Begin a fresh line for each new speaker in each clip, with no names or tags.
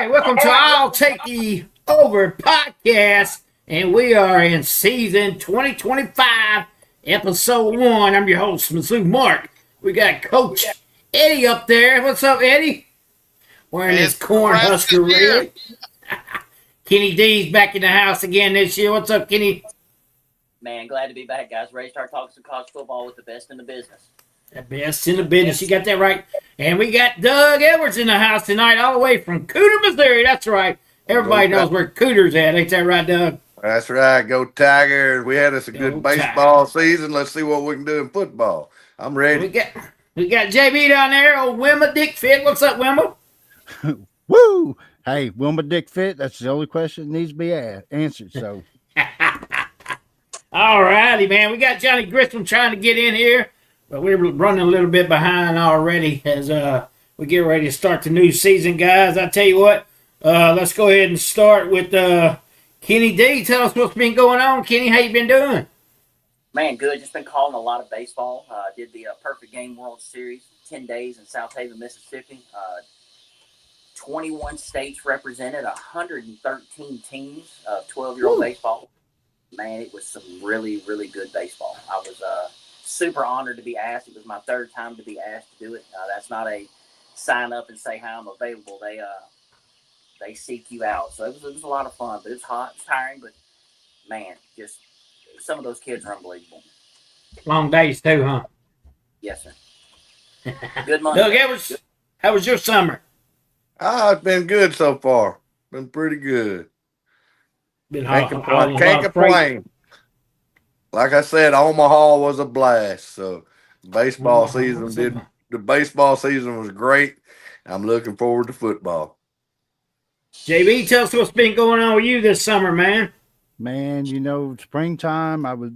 right, welcome to I'll Take the Over podcast, and we are in season 2025, episode 1. I'm your host, Mizzou Mark. We got Coach Eddie up there. What's up, Eddie? Wearing his corn husker red. Kenny D's back in the house again this year. What's up, Kenny?
Man, glad to be back, guys. Ready to start talking some college football with the best in the business.
The best in the business. You got that right. And we got Doug Edwards in the house tonight, all the way from Cooter, Missouri. That's right. Everybody knows where Cooter's at. Ain't that right, Doug?
That's right. Go Tigers. We had us a good baseball season. Let's see what we can do in football. I'm ready.
We got JB down there, old Wilma Dickfit. What's up, Wilma?
Woo! Hey, Wilma Dickfit, that's the only question that needs to be answered. So,
all righty, man. We got Johnny Grissom trying to get in here, but we're running a little bit behind already as we get ready to start the new season, guys. I tell you what, let's go ahead and start with Kenny D. Tell us what's been going on. Kenny, how you been doing?
Man, good. Just been calling a lot of baseball. Did the Perfect Game World Series, 10 days in South Haven, Mississippi. 21 states represented, 113 teams of 12-year-old baseball. Man, it was some really, really good baseball. I was super honored to be asked. It was my third time to be asked to do it. That's not a sign up and say how I'm available. They seek you out. So it was a lot of fun, but it's hot, it's tiring, but man, just some of those kids are unbelievable.
Long days too, huh?
Yes, sir. Good money.
Doug, how was your summer?
It's been good so far. Been pretty good.
Been
Can't complain. Like I said, Omaha was a blast. So the baseball season was great. I'm looking forward to football.
JB, tell us what's been going on with you this summer, man.
Man, springtime, I was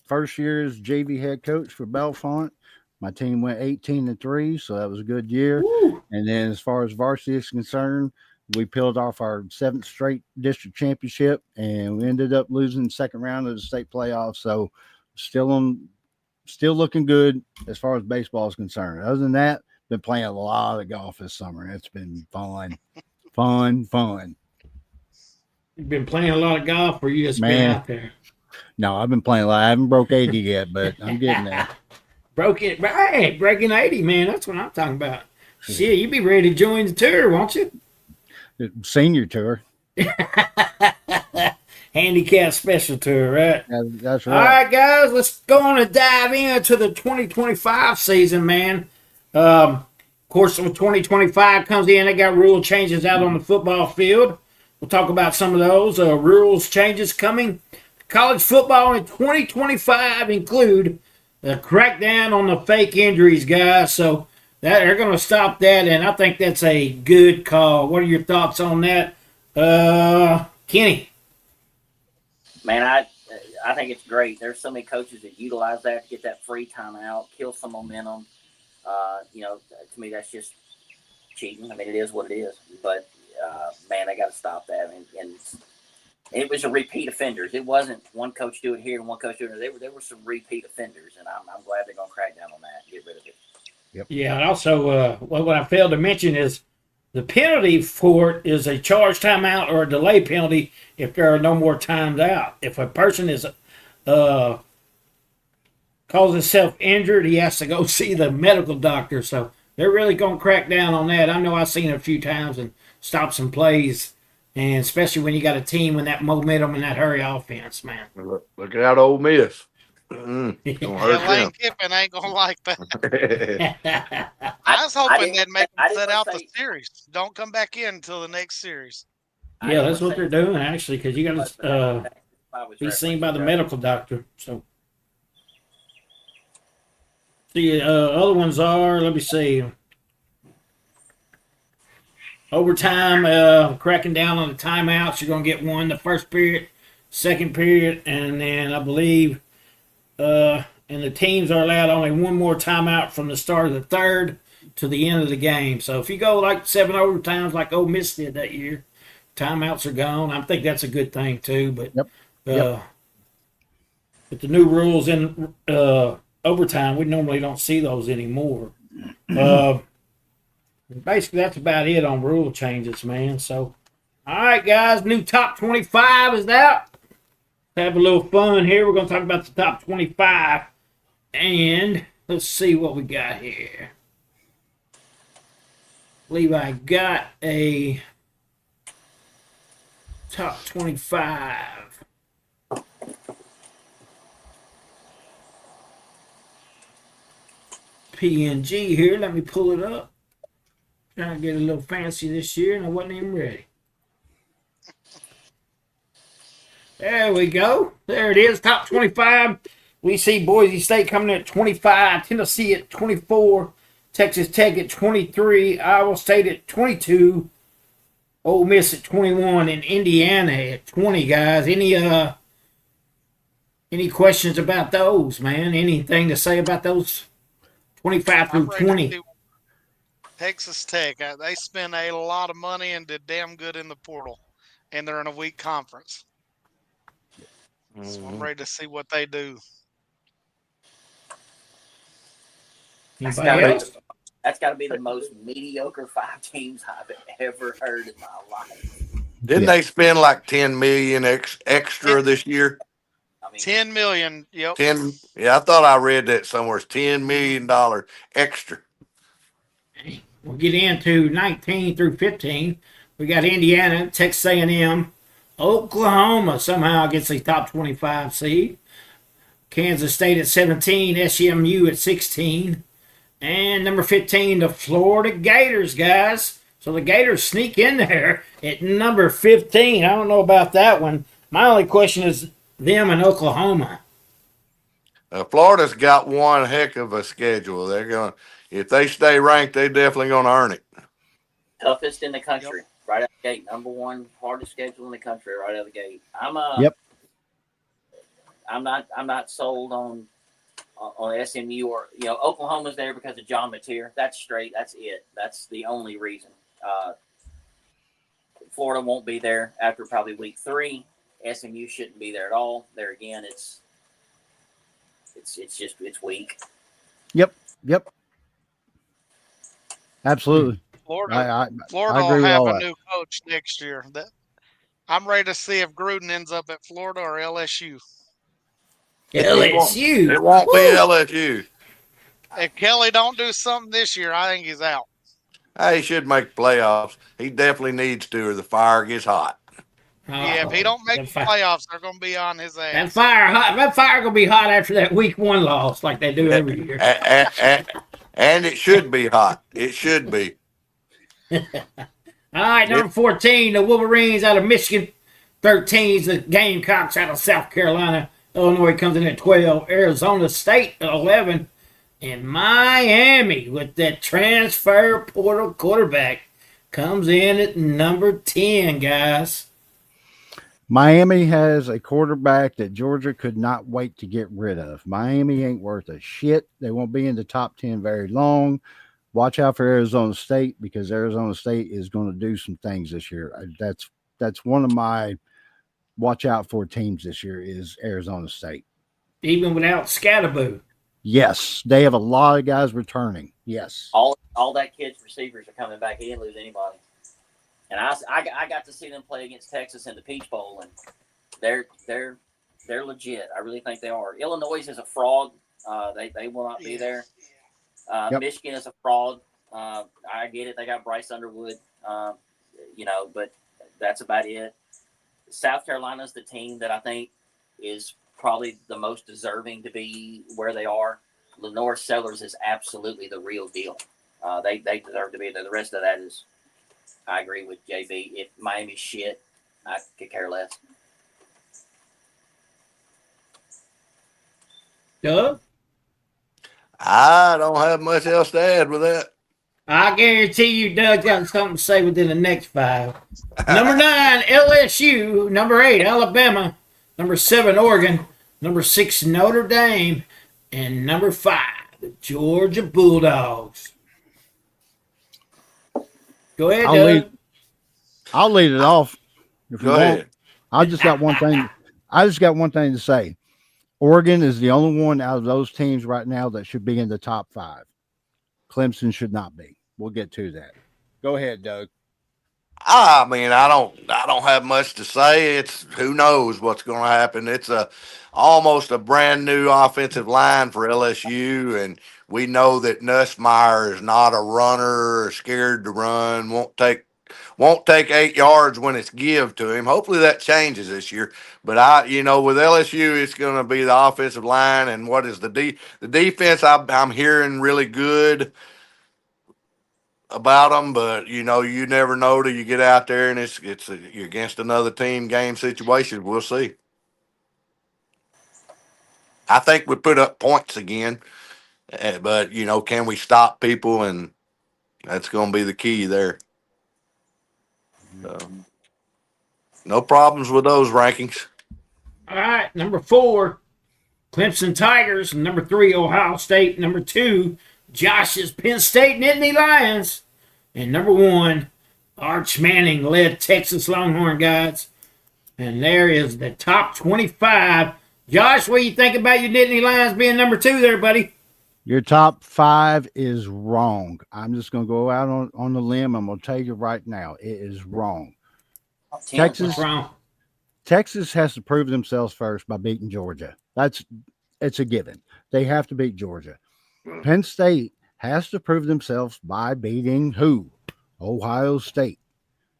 first year as JV head coach for Bellefonte. My team went 18-3, so that was a good year.
Woo.
And then as far as varsity is concerned, we peeled off our 7th straight district championship, and we ended up losing the second round of the state playoffs. So still looking good as far as baseball is concerned. Other than that, been playing a lot of golf this summer. It's been fun.
You've been playing a lot of golf, or you just been out there?
No, I've been playing a lot. I haven't broke 80 yet, but I'm getting there.
Breaking 80, man. That's what I'm talking about. Shit, you be ready to join the tour, won't you?
The senior tour.
Handicap special tour, right?
That's right.
All right, guys, let's go on and dive into the 2025 season, man. Of course, when 2025 comes in, they got rule changes out on the football field. We'll talk about some of those rules changes coming. College football in 2025 include the crackdown on the fake injuries, guys. So they're going to stop that, and I think that's a good call. What are your thoughts on that, Kenny?
Man, I think it's great. There's so many coaches that utilize that to get that free time out, kill some momentum. To me, that's just cheating. I mean, it is what it is. But, man, they got to stop that. And it was a repeat offenders. It wasn't one coach do it here and one coach do it there. There were some repeat offenders, and I'm glad they're going to crack down on that and get rid of it.
Yep. Yeah, and also what I failed to mention is the penalty for it is a charge timeout or a delay penalty if there are no more times out. If a person is calls himself injured, he has to go see the medical doctor. So they're really going to crack down on that. I know I've seen it a few times and stop some plays. And especially when you got a team with that momentum and that hurry offense, man.
Look out, Ole Miss.
Lane Kiffin ain't gonna like that. I was hoping they'd make them set out the series. Don't come back in until the next series.
Yeah, that's what they're doing actually, because you got to be seen by the medical doctor. So the other ones are, let me see. Overtime, cracking down on the timeouts. You're going to get one the first period, second period, and then I believe and the teams are allowed only one more timeout from the start of the third to the end of the game. So if you go like 7 overtimes like Ole Miss did that year, timeouts are gone. I think that's a good thing too. But with the new rules in overtime, we normally don't see those anymore. Basically, that's about it on rule changes, man. So, all right, guys, new top 25 is out. Have a little fun here. We're going to talk about the top 25. And let's see what we got here. I believe I got a top 25. PNG here. Let me pull it up. Trying to get a little fancy this year, and I wasn't even ready. There we go. There it is. Top 25. We see Boise State coming in at 25, Tennessee at 24, Texas Tech at 23, Iowa State at 22, Ole Miss at 21, and Indiana at 20, guys. Any questions about those, man? Anything to say about those 25 through 20?
Texas Tech, they spent a lot of money and did damn good in the portal, and they're in a weak conference. So I'm ready to see what they do.
That's got to be the most mediocre 5 teams I've ever heard in my life.
Didn't they spend like $10 million extra this year?
I mean,
$10 million. Yep.
10. Yeah, I thought I read that somewhere. It's $10 million extra.
We'll get into 19 through 15. We got Indiana, Texas A&M, Oklahoma somehow gets a top 25 seed. Kansas State at 17, SMU at 16. And number 15, the Florida Gators, guys. So the Gators sneak in there at number 15. I don't know about that one. My only question is them and Oklahoma.
Florida's got one heck of a schedule. They're going to, if they stay ranked, they're definitely going to earn it.
Toughest in the country, right out the gate. Number one hardest schedule in the country, right out the gate. I'm not sold on SMU or Oklahoma's there because of John Mateer. That's straight. That's it. That's the only reason. Florida won't be there after probably week 3. SMU shouldn't be there at all. There again, it's weak.
Yep. Absolutely.
Florida
I
will
agree with
have
all
a
that.
new coach next year. I'm ready to see if Gruden ends up at Florida or LSU.
LSU.
It won't be LSU.
If Kelly don't do something this year, I think he's out.
He should make playoffs. He definitely needs to, or the fire gets hot.
Yeah, if he don't make the playoffs, they're going to be on his ass.
That fire gonna be hot after that week 1 loss, like they do every year.
And it should be hot. It should be.
All right, number 14, the Wolverines out of Michigan. 13 is the Gamecocks out of South Carolina. Illinois comes in at 12. Arizona State at 11. And Miami with that transfer portal quarterback comes in at number 10, guys.
Miami has a quarterback that Georgia could not wait to get rid of. Miami ain't worth a shit. They won't be in the top 10 very long. Watch out for Arizona State because Arizona State is going to do some things this year. That's one of my watch out for teams this year is Arizona State.
Even without Scatterboo.
Yes, they have a lot of guys returning. Yes.
All that kid's receivers are coming back. He didn't lose anybody. And I got to see them play against Texas in the Peach Bowl, and they're legit. I really think they are. Illinois is a fraud. They will not be there. Michigan is a fraud. I get it. They got Bryce Underwood, but that's about it. South Carolina's the team that I think is probably the most deserving to be where they are. Lenore Sellers is absolutely the real deal. They deserve to be there. The rest of that is, I agree with JB. If Miami's shit, I could care less.
Doug?
I don't have much else to add with that.
I guarantee you Doug's got something to say within the next 5. Number 9, LSU. Number 8, Alabama. Number 7, Oregon. Number 6, Notre Dame. And number 5, the Georgia Bulldogs. Go ahead, Doug.
I'll lead it off. If
Go
you
ahead.
want. I just got one thing to say. Oregon is the only one out of those teams right now that should be in the top 5. Clemson should not be. we'll get to that. Go ahead, Doug.
I mean, I don't have much to say. It's who knows what's going to happen. It's almost a brand new offensive line for LSU, and we know that Nussmeier is not a runner or scared to run. Won't take 8 yards when it's give to him. Hopefully that changes this year. But with LSU, it's going to be the offensive line, and what is the defense? I'm hearing really good about them, but you never know till you get out there and you're against another team game situation. We'll see. I think we put up points again, but can we stop people? And that's going to be the key there. So, no problems with those rankings.
All right, number 4, Clemson Tigers. Number 3, Ohio State. Number 2, Josh's Penn State Nittany Lions. And number 1, Arch Manning led Texas Longhorn guys. And there is the top 25. Josh, what do you think about your Nittany Lions being number 2 there, buddy?
Your top 5 is wrong. I'm just going to go out on the limb. I'm going to tell you right now, it is wrong. Texas,
What's wrong?
Texas has to prove themselves first by beating Georgia. It's a given. They have to beat Georgia. Penn State has to prove themselves by beating who? Ohio State.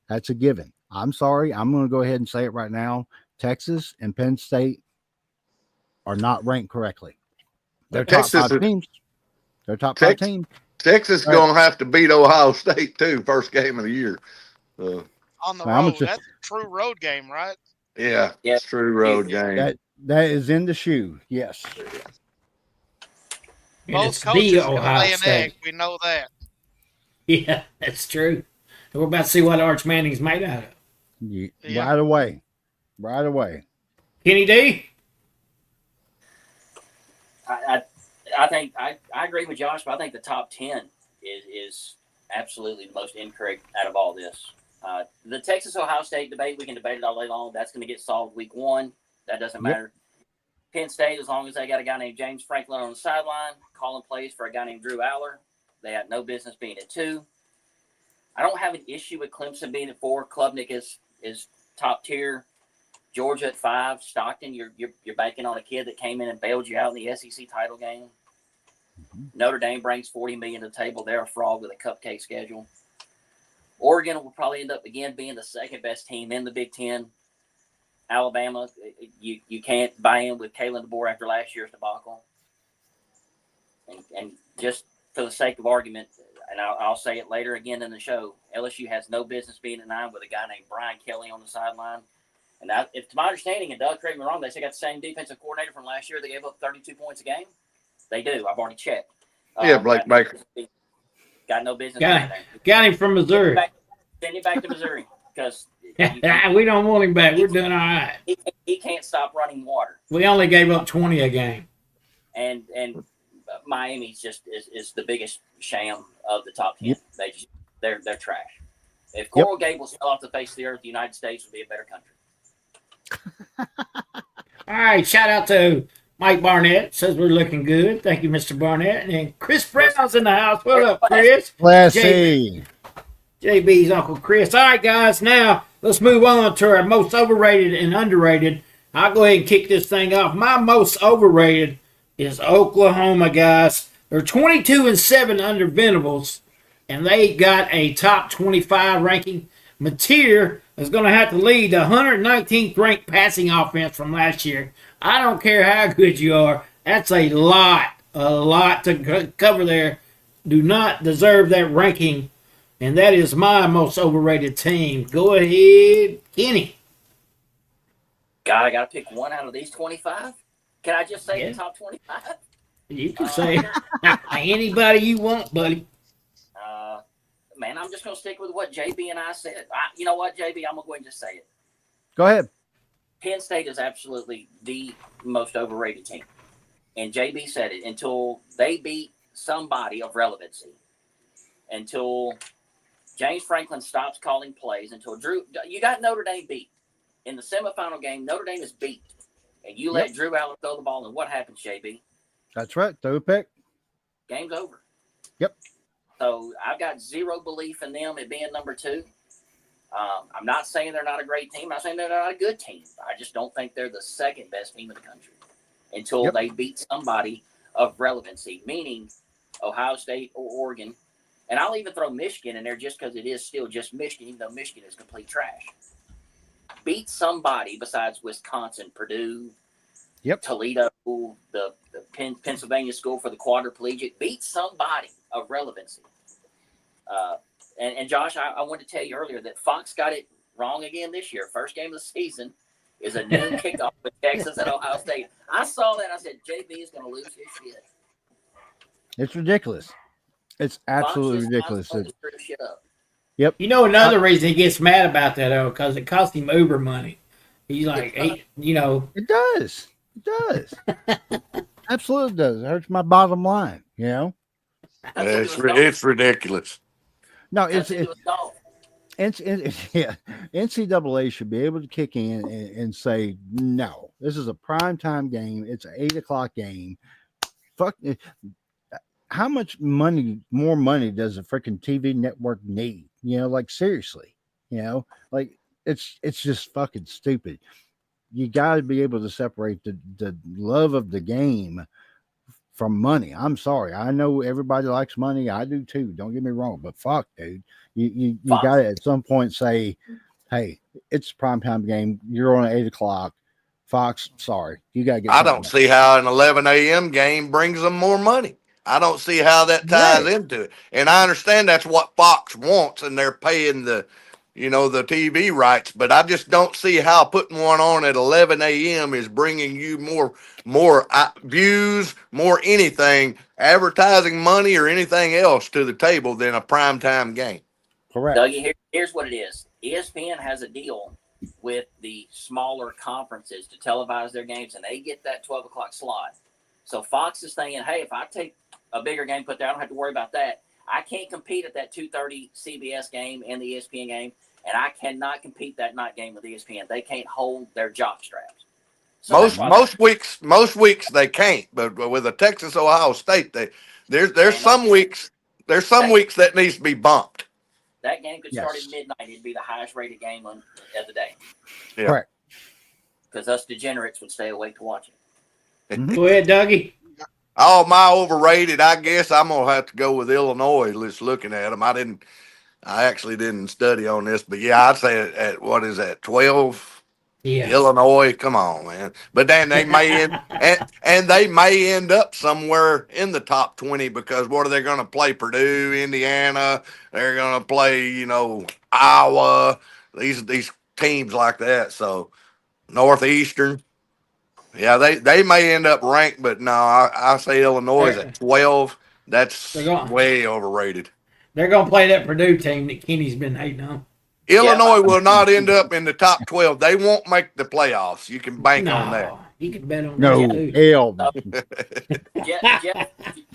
That's a given. I'm sorry. I'm going to go ahead and say it right now. Texas and Penn State are not ranked correctly. They're top 5 teams. They're top 5 teams.
Texas is going to have to beat Ohio State, too, first game of the year.
On the road. That's a true road game, right?
Yeah, it's a true road game.
That is in the shoe, yes.
Both coaches can lay an egg. We know that.
Yeah, that's true. And we're about to see what Arch Manning's made out of.
Yeah. Right away.
Kenny D?
I think I agree with Josh, but I think the top 10 is absolutely the most incorrect out of all this. The Texas-Ohio State debate, we can debate it all day long. That's going to get solved week 1. That doesn't matter. Penn State, as long as they got a guy named James Franklin on the sideline, calling plays for a guy named Drew Aller, they had no business being at 2. I don't have an issue with Clemson being at 4. Klubnik is top tier. Georgia at 5. Stockton, you're banking on a kid that came in and bailed you out in the SEC title game. Notre Dame brings $40 million to the table. They're a fraud with a cupcake schedule. Oregon will probably end up again being the second best team in the Big Ten. Alabama, you can't buy in with Kalen DeBoer after last year's debacle. And just for the sake of argument, and I'll say it later again in the show, LSU has no business being at 9 with a guy named Brian Kelly on the sideline. And if to my understanding, and Doug, correct me wrong, they still got the same defensive coordinator from last year. They gave up 32 points a game. They do. I've already checked.
Blake Baker.
Got no business.
Got him from Missouri.
Send him back to Missouri because
we don't want him back. We're doing all right.
He can't stop running water.
We only gave up 20 a game.
And Miami's just is the biggest sham of the top 10. They're trash. If Coral Gables fell off the face of the earth, the United States would be a better country.
All right, shout out to Mike Barnett. Says we're looking good. Thank you, Mr. Barnett. And then Chris Brown's in the house. What up, Chris?
Classy.
JB's Uncle Chris. All right, guys, now let's move on to our most overrated and underrated. I'll go ahead and kick this thing off. My most overrated is Oklahoma, guys. They're 22-7 under Venables, and they got a top 25 ranking. Mateer is going to have to lead the 119th ranked passing offense from last year. I don't care how good you are. That's a lot to cover there. Do not deserve that ranking. And that is my most overrated team. Go ahead, Kenny.
God, I got to pick one out of these 25? Can I just say the top 25?
You can say anybody you want, buddy.
Man, I'm just going to stick with what JB and I said. You know what, JB? I'm going to go ahead and just say it.
Go ahead.
Penn State is absolutely the most overrated team. And JB said it. Until they beat somebody of relevancy, until James Franklin stops calling plays, until you got Notre Dame beat. In the semifinal game, Notre Dame is beat. And you let Drew Aller throw the ball, and what happens, JB?
That's right. Throw a pick.
Game's over.
Yep.
So I've got zero belief in them at being number 2. I'm not saying they're not a great team. I'm not saying they're not a good team. I just don't think they're the second best team in the country until they beat somebody of relevancy, meaning Ohio State or Oregon. And I'll even throw Michigan in there just because it is still just Michigan, even though Michigan is complete trash. Beat somebody besides Wisconsin, Purdue, Toledo, the Pennsylvania School for the Quadriplegic. Beat somebody of relevancy. And Josh, I wanted to tell you earlier that Fox got it wrong again this year. First game of the season is a noon kickoff with Texas and Ohio State. I saw that. I said, JB is going to lose his shit.
It's ridiculous. It's absolutely ridiculous.
Shit up.
Yep.
You know, another reason he gets mad about that, though, because it cost him Uber money. He's like, you know.
It does. It does. Absolutely does. It hurts my bottom line, you know?
It's ridiculous.
No, it's NCAA should be able to kick in and say, no, this is a primetime game. It's an 8:00 game. Fuck it. How much more money does a freaking TV network need? You know, like seriously, you know, like it's just fucking stupid. You got to be able to separate the love of the game from money. I'm sorry. I know everybody likes money. I do too. Don't get me wrong, but fuck, dude, you got to at some point say, hey, it's a primetime game. You're on at 8:00. Fox, sorry, you got to get.
I don't see how an 11 a.m. game brings them more money. I don't see how that ties into it. And I understand that's what Fox wants, and they're paying the TV rights. But I just don't see how putting one on at 11 a.m. is bringing you more views, more anything, advertising money or anything else to the table than a primetime game.
Correct.
Dougie, here's what it is. ESPN has a deal with the smaller conferences to televise their games, and they get that 12 o'clock slot. So Fox is thinking, hey, if I take a bigger game put there, I don't have to worry about that. I can't compete at that 2:30 CBS game and the ESPN game, and I cannot compete that night game with ESPN. They can't hold their jock straps. So
most weeks they can't, but with a Texas Ohio State, there's some weeks that needs to be bumped.
That game could start at midnight. It'd be the highest rated game of the day.
Yeah.
Correct.
Because us degenerates would stay awake to watch it.
Go ahead, Dougie.
Oh, my overrated. I guess I'm gonna have to go with Illinois. Just looking at them, I actually didn't study on this, but yeah, I'd say at what is that 12?
Yeah.
Illinois, come on, man. But then they may end and they may end up somewhere in the top 20 because what are they going to play? Purdue, Indiana. They're going to play, Iowa. These teams like that. So Northeastern. Yeah, they may end up ranked, but no, I say Illinois is at 12. That's way overrated.
They're going to play that Purdue team that Kenny's been hating on.
Illinois will not end up in the top 12. They won't make the playoffs. You can bank on that.
You can bet on
No,
that.
hell.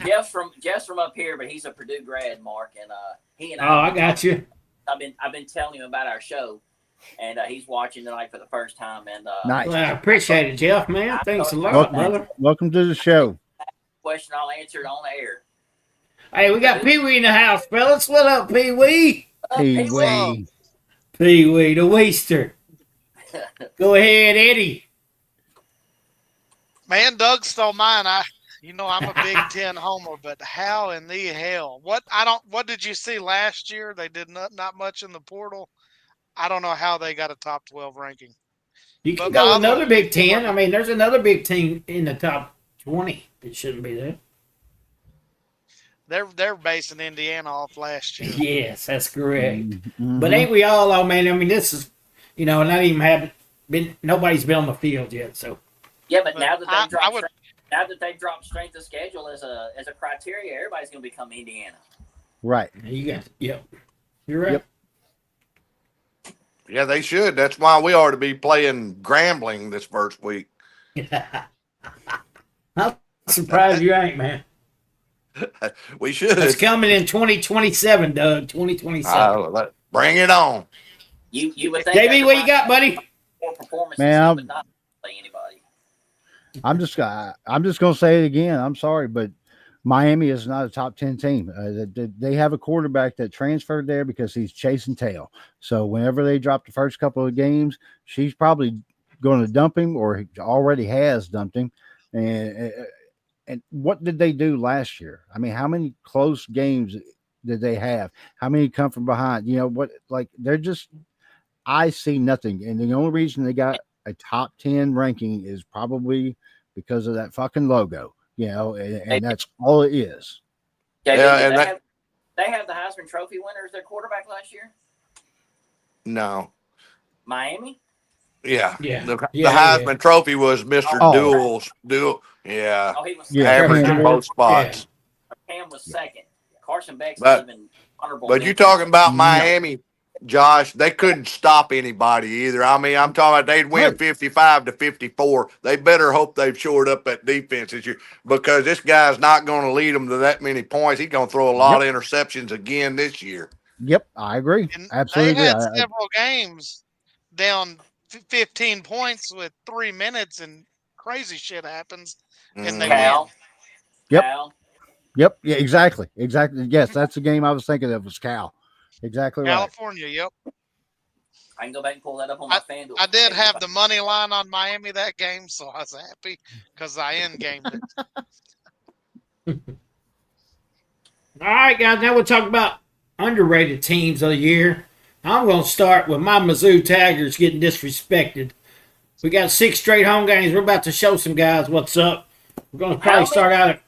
Jeff's from up here, but he's a Purdue grad, Mark, and he and
I got you.
I've been telling him about our show, and he's watching tonight for the first time. And
Nice.
Well, I appreciate it, Jeff, man. Thanks a lot, brother.
Welcome to the show.
Question I'll answer it on air.
Hey, we got Pee Wee in the house, fellas. What up, Pee Wee?
Pee-wee.
Pee Wee, the Waster. Go ahead, Eddie.
Man, Doug stole mine. I'm a Big Ten homer, but how in the hell? What did you see last year? They did not much in the portal. I don't know how they got a top 12 ranking.
You can go another Big Ten. I mean, there's another big team in the top 20 that shouldn't be there.
They're basing Indiana off last year.
Yes, that's correct.
Mm-hmm.
But ain't we all, though, man? I mean, this is, not even nobody's been on the field yet, so.
Yeah, but now that they've dropped strength of schedule as a criteria, everybody's going to become Indiana.
Right.
You got, yep. You're right.
Yep.
Yeah, they should. That's why we ought to be playing Grambling this first week.
I'm surprised you ain't, man.
We should.
It's coming in 2027, Doug. 2027.
Bring it on.
You would think
JB, what you got, buddy?
More performances,
Man,
but not play anybody.
I'm just gonna say it again. I'm sorry, but Miami is not a top 10 team. They have a quarterback that transferred there because he's chasing tail. So whenever they drop the first couple of games, she's probably going to dump him, or he already has dumped him. And what did they do last year? I mean, how many close games did they have? How many come from behind? You know what? Like, they're just, I see nothing. And the only reason they got a top 10 ranking is probably because of that fucking logo, you know, and that's all it is.
JB,
Yeah,
did
and
they have the Heisman Trophy winner as their quarterback last year?
No.
Miami?
Yeah.
Yeah.
The
Yeah,
Heisman Trophy was Mr.
Oh.
Duel. Yeah.
Oh, he was
Yeah,
second.
Average
Cam
in
Newton.
both spots.
Cam was second. Carson Beck's
But-
even honorable.
But you
mention.
talking about
No.
Miami, Josh, they couldn't stop anybody either. I mean, I'm talking about they'd win
Right.
55-54. They better hope they've shored up that defense this year, because this guy's not going to lead them to that many points. He's going to throw a lot of interceptions again this year.
Yep, I agree.
And
Absolutely
they had
agree.
several games down 15 points with 3 minutes, and crazy shit happens. And they
Cal.
win.
Yep.
Cal.
Yep. Yeah, exactly. Exactly. Yes, that's the game I was thinking of, was Cal. Exactly right.
California, yep.
I can go back and pull that up on my FanDuel.
I did have the money line on Miami that game, so I was happy because I end gamed it.
All right, guys. Now we'll talk about underrated teams of the year. I'm going to start with my Mizzou Tigers getting disrespected. We got 6 straight home games. We're about to show some guys what's up. We're going to probably start out at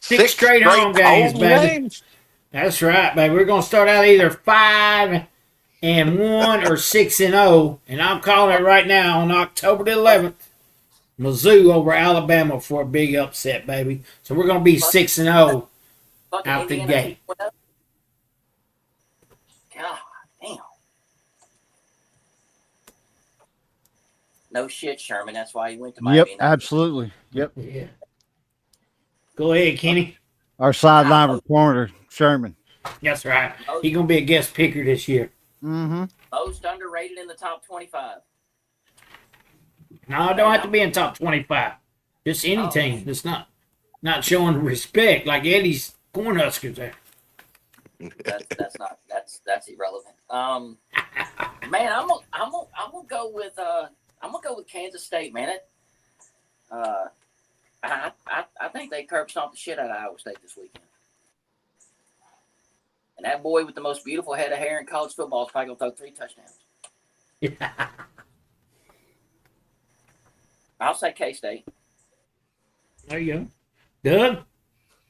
6 straight home games, baby.
games?
That's right, baby. We're going to start out either 5-1 or 6-0, and I'm calling it right now on October the 11th. Mizzou over Alabama for a big upset, baby. So we're going to be 6-0
Fucking
out the
Indiana
gate.
2.0. God damn. No shit, Sherman. That's why he went to Miami.
Yep, absolutely. Yep.
Yeah. Go ahead, Kenny.
Our sideline reporter, Sherman.
That's right. He's going to be a guest picker this year.
Mm-hmm.
Most underrated in the top 25.
No, it don't have to be in top 25. Just any team that's not showing respect like Eddie's Cornhuskers there.
That's irrelevant. Man, I'm gonna go with Kansas State, man. I think they curb stomped the shit out of Iowa State this weekend. And that boy with the most beautiful head of hair in college football is probably gonna throw 3 touchdowns. I'll say K-State.
There you go. Doug?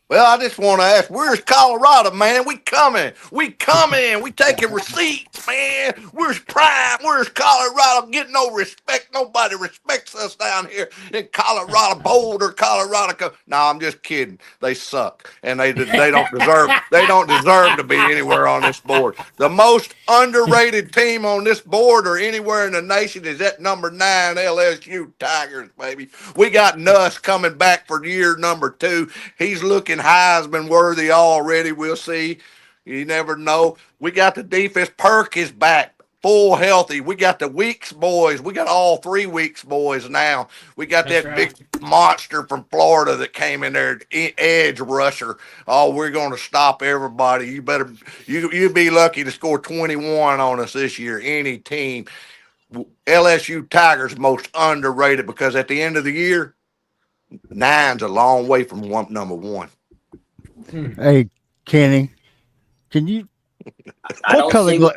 Well, I just want to ask, where's Colorado, man? We coming. We taking receipts, man. Where's Prime? Where's Colorado? Getting no respect. Nobody respects us down here in Colorado, Boulder, Colorado. No, I'm just kidding. They suck, and they don't deserve. They don't deserve to be anywhere on this board. The most underrated team on this board or anywhere in the nation is at number 9 LSU Tigers, baby. We got Nuss coming back for year number 2. He's looking Heisman worthy already. We'll see. You never know. We got the defense. Perk is back, full healthy. We got the Weeks boys. We got all 3 Weeks boys now. We got
That's
that
right.
big monster from Florida that came in there, edge rusher. Oh, we're going to stop everybody. You better, you'd be lucky to score 21 on us this year. Any team. LSU Tigers most underrated, because at the end of the year, 9's a long way from number 1.
Hey, Kenny, can you?
I don't
color
see
gla-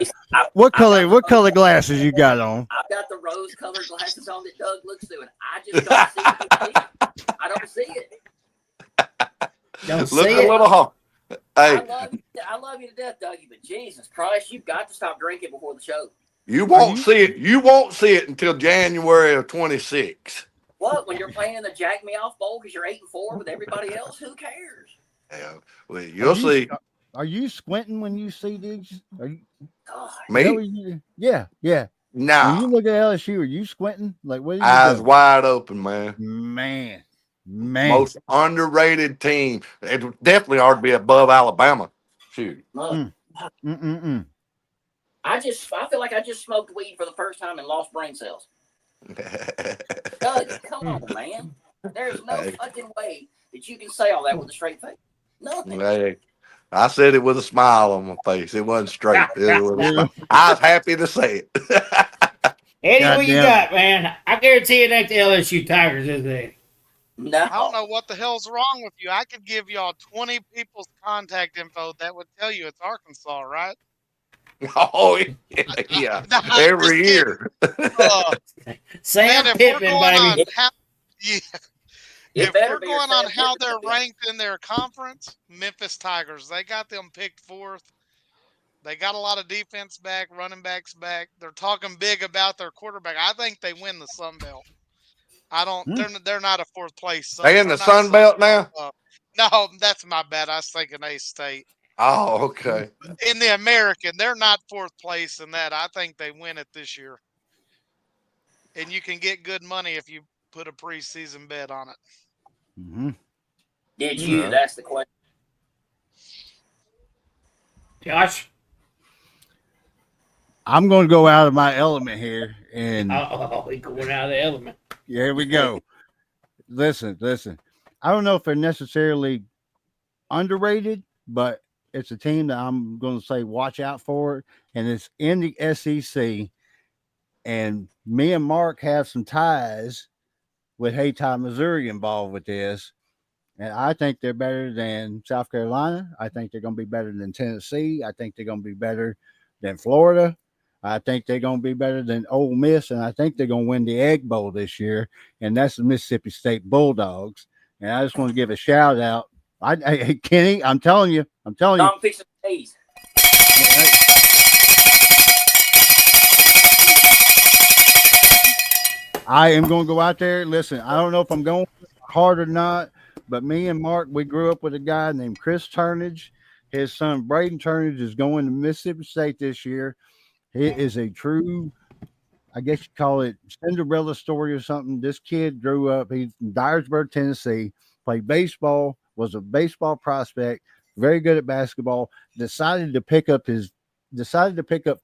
What color glasses you got on?
I've got the rose-colored glasses on that Doug looks through, and I just don't see it. I don't see it.
Don't
Look
see
a
it.
little hard. Hey,
I love you to death, Dougie, but Jesus Christ, you've got to stop drinking before the show.
you won't see it. You won't see it until January of 26.
What? When you're playing in the Jack Me Off Bowl because you're 8-4 with everybody else? Who cares?
Yeah, well, you'll see.
Are you squinting when you see these? Are you?
God.
Me?
Yeah. When you
Nah,
look at LSU, are you squinting? Like, what are you
eyes
doing?
wide open, man.
Man.
Most underrated team. It definitely ought to be above Alabama. Shoot.
Look,
Mm-mm-mm.
I feel like I just smoked weed for the first time and lost brain cells. Doug, come on, man. There's no
Hey.
fucking way that you can say all that with a straight face? Nothing.
Hey, I said it with a smile on my face. It wasn't straight. It was a smile. I was happy to say it.
Eddie,
God
what you
damn
got, man? I guarantee it ain't the LSU Tigers, is it?
No.
I don't know what the hell's wrong with you. I could give y'all 20 people's contact info that would tell you it's Arkansas, right?
Oh yeah,
No, I'm
every
just
year.
Sam
Man, if we're
Pittman,
going on
baby.
how, yeah,
It
if
better
we're
be
going
your
on
Sam
how
Pittman.
they're ranked in their conference, Memphis Tigers, they got them picked fourth. They got a lot of defense back, running backs back. They're talking big about their quarterback. I think they win the Sun Belt. I don't. They're not a fourth place.
They in
they're
the
not
Sun Belt now?
No, that's my bad. I was thinking A State.
Oh, okay.
In the American, they're not fourth place in that. I think they win it this year. And you can get good money if you put a preseason bet on it.
Mm-hmm.
Did you?
Yeah.
That's the question.
Josh?
I'm going to go out of my element here, and
Oh, we going out of the element.
here we go. Listen. I don't know if they're necessarily underrated, but it's a team that I'm going to say watch out for, and it's in the SEC. And me and Mark have some ties with Haytime, Missouri involved with this. And I think they're better than South Carolina. I think they're going to be better than Tennessee. I think they're going to be better than Florida. I think they're going to be better than Ole Miss. And I think they're going to win the Egg Bowl this year. And that's the Mississippi State Bulldogs. And I just want to give a shout out. Hey, Kenny, I'm telling you.
Don't fix the teas.
I am going to go out there. Listen, I don't know if I'm going hard or not, but me and Mark, we grew up with a guy named Chris Turnage. His son, Braden Turnage, is going to Mississippi State this year. He is a true, I guess you call it Cinderella story or something. This kid grew up, he's from Dyersburg, Tennessee, played baseball, was a baseball prospect, very good at basketball, decided to pick up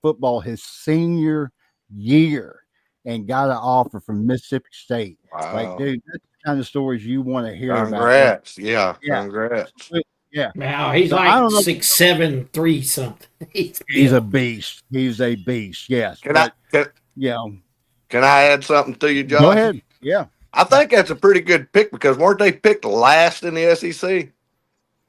football his senior year and got an offer from Mississippi State.
Wow.
Like, dude, that's the kind of stories you want to hear
Congrats. Yeah.
Yeah.
Congrats.
Yeah.
Now he's
So, I
like
don't know.
6'7", 3 something.
He's a beast. He's a beast. Yes.
Can
Can
I add something to you, Josh?
go ahead. Yeah.
I think that's a pretty good pick because weren't they picked last in the SEC?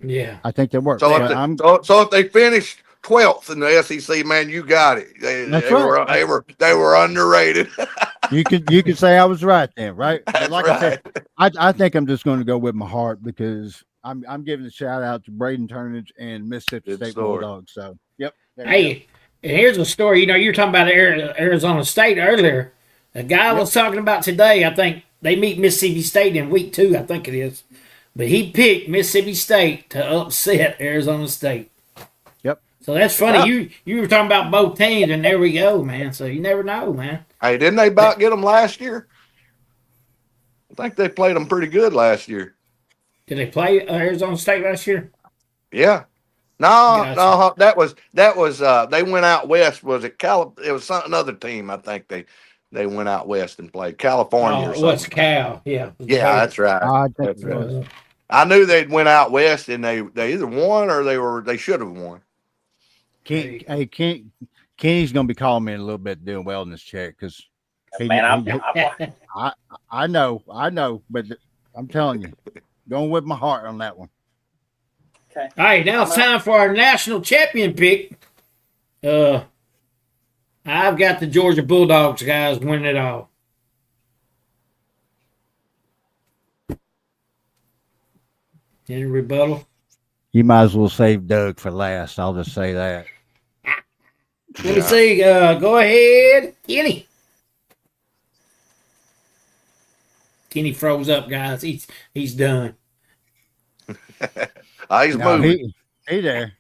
Yeah.
I think that works.
So,
But
so if they finished 12th in the SEC, man, you got it.
That's
They
right.
they were underrated.
you could say I was right then, right? But
That's
like
right.
I said, I think I'm just going to go with my heart because I'm giving a shout out to Braden Turnage and Mississippi
Good
State
story.
Bulldogs. So yep. there you
Hey, and here's a story. You know, you were talking about Arizona State earlier. The guy I was talking about today, I think they meet Mississippi State in week 2, I think it is. But he picked Mississippi State to upset Arizona State.
Yep.
So that's funny.
Yeah.
You were talking about both teams, and there we go, man. So you never know, man.
Hey, didn't they about get them last year? I think they played them pretty good last year.
Did they play Arizona State last year?
Yeah. No,
Gotcha.
that was they went out west. Was it it was another team, I think they went out west and played California or
Oh, what's
something.
Cal? Yeah.
Yeah, that's right.
go. I think
That's
it
right.
was.
I knew they'd went out west and they either won or they should have won.
Kenny's going to be calling me in a little bit doing wellness check because
Man,
I know, but I'm telling you, going with my heart on that one.
okay.
All right, now it's time for our national champion pick. I've got the Georgia Bulldogs, guys, winning it all. Any rebuttal?
You might as well save Doug for last. I'll just say that.
Let me see. Go ahead, Kenny. Kenny froze up, guys. He's done.
He's
No,
moving.
he there.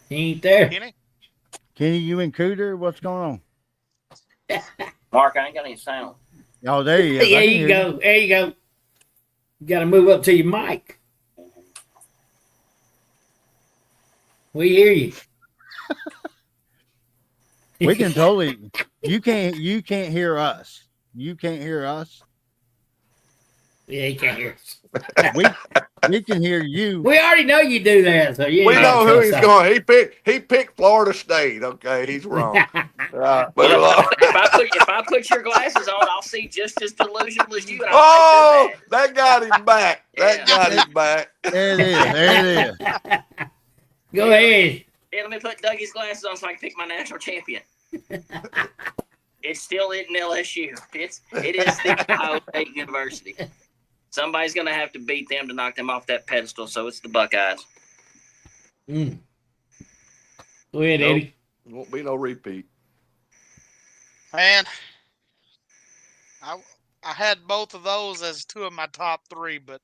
He ain't there.
Kenny?
Kenny, you and Cooter, what's going on?
Mark, I ain't got any sound.
Oh, there he is. I
There
can
you
hear
go. There you go. You got to move up to your mic. We hear you.
We can totally. You can't hear us. you can't hear us.
Yeah, he can't hear us.
We can hear you.
We already know you do that, so you
We
ain't
know
gotta
who
tell
he's
us
going. He picked Florida State. Okay, he's wrong. Right, move
Well,
on.
if I put your glasses on, I'll see just as delusional as you, and I
Oh,
might do that.
that got him back. That
Yeah.
got him back.
There it is. There it is.
Go ahead.
Yeah, let me put Dougie's glasses on so I can pick my national champion. It still isn't LSU. It is the Ohio State University. Somebody's going to have to beat them to knock them off that pedestal, so it's the Buckeyes.
Mm. Go ahead,
Nope.
Eddie.
Won't be no repeat.
Man, I had both of those as two of my top three, but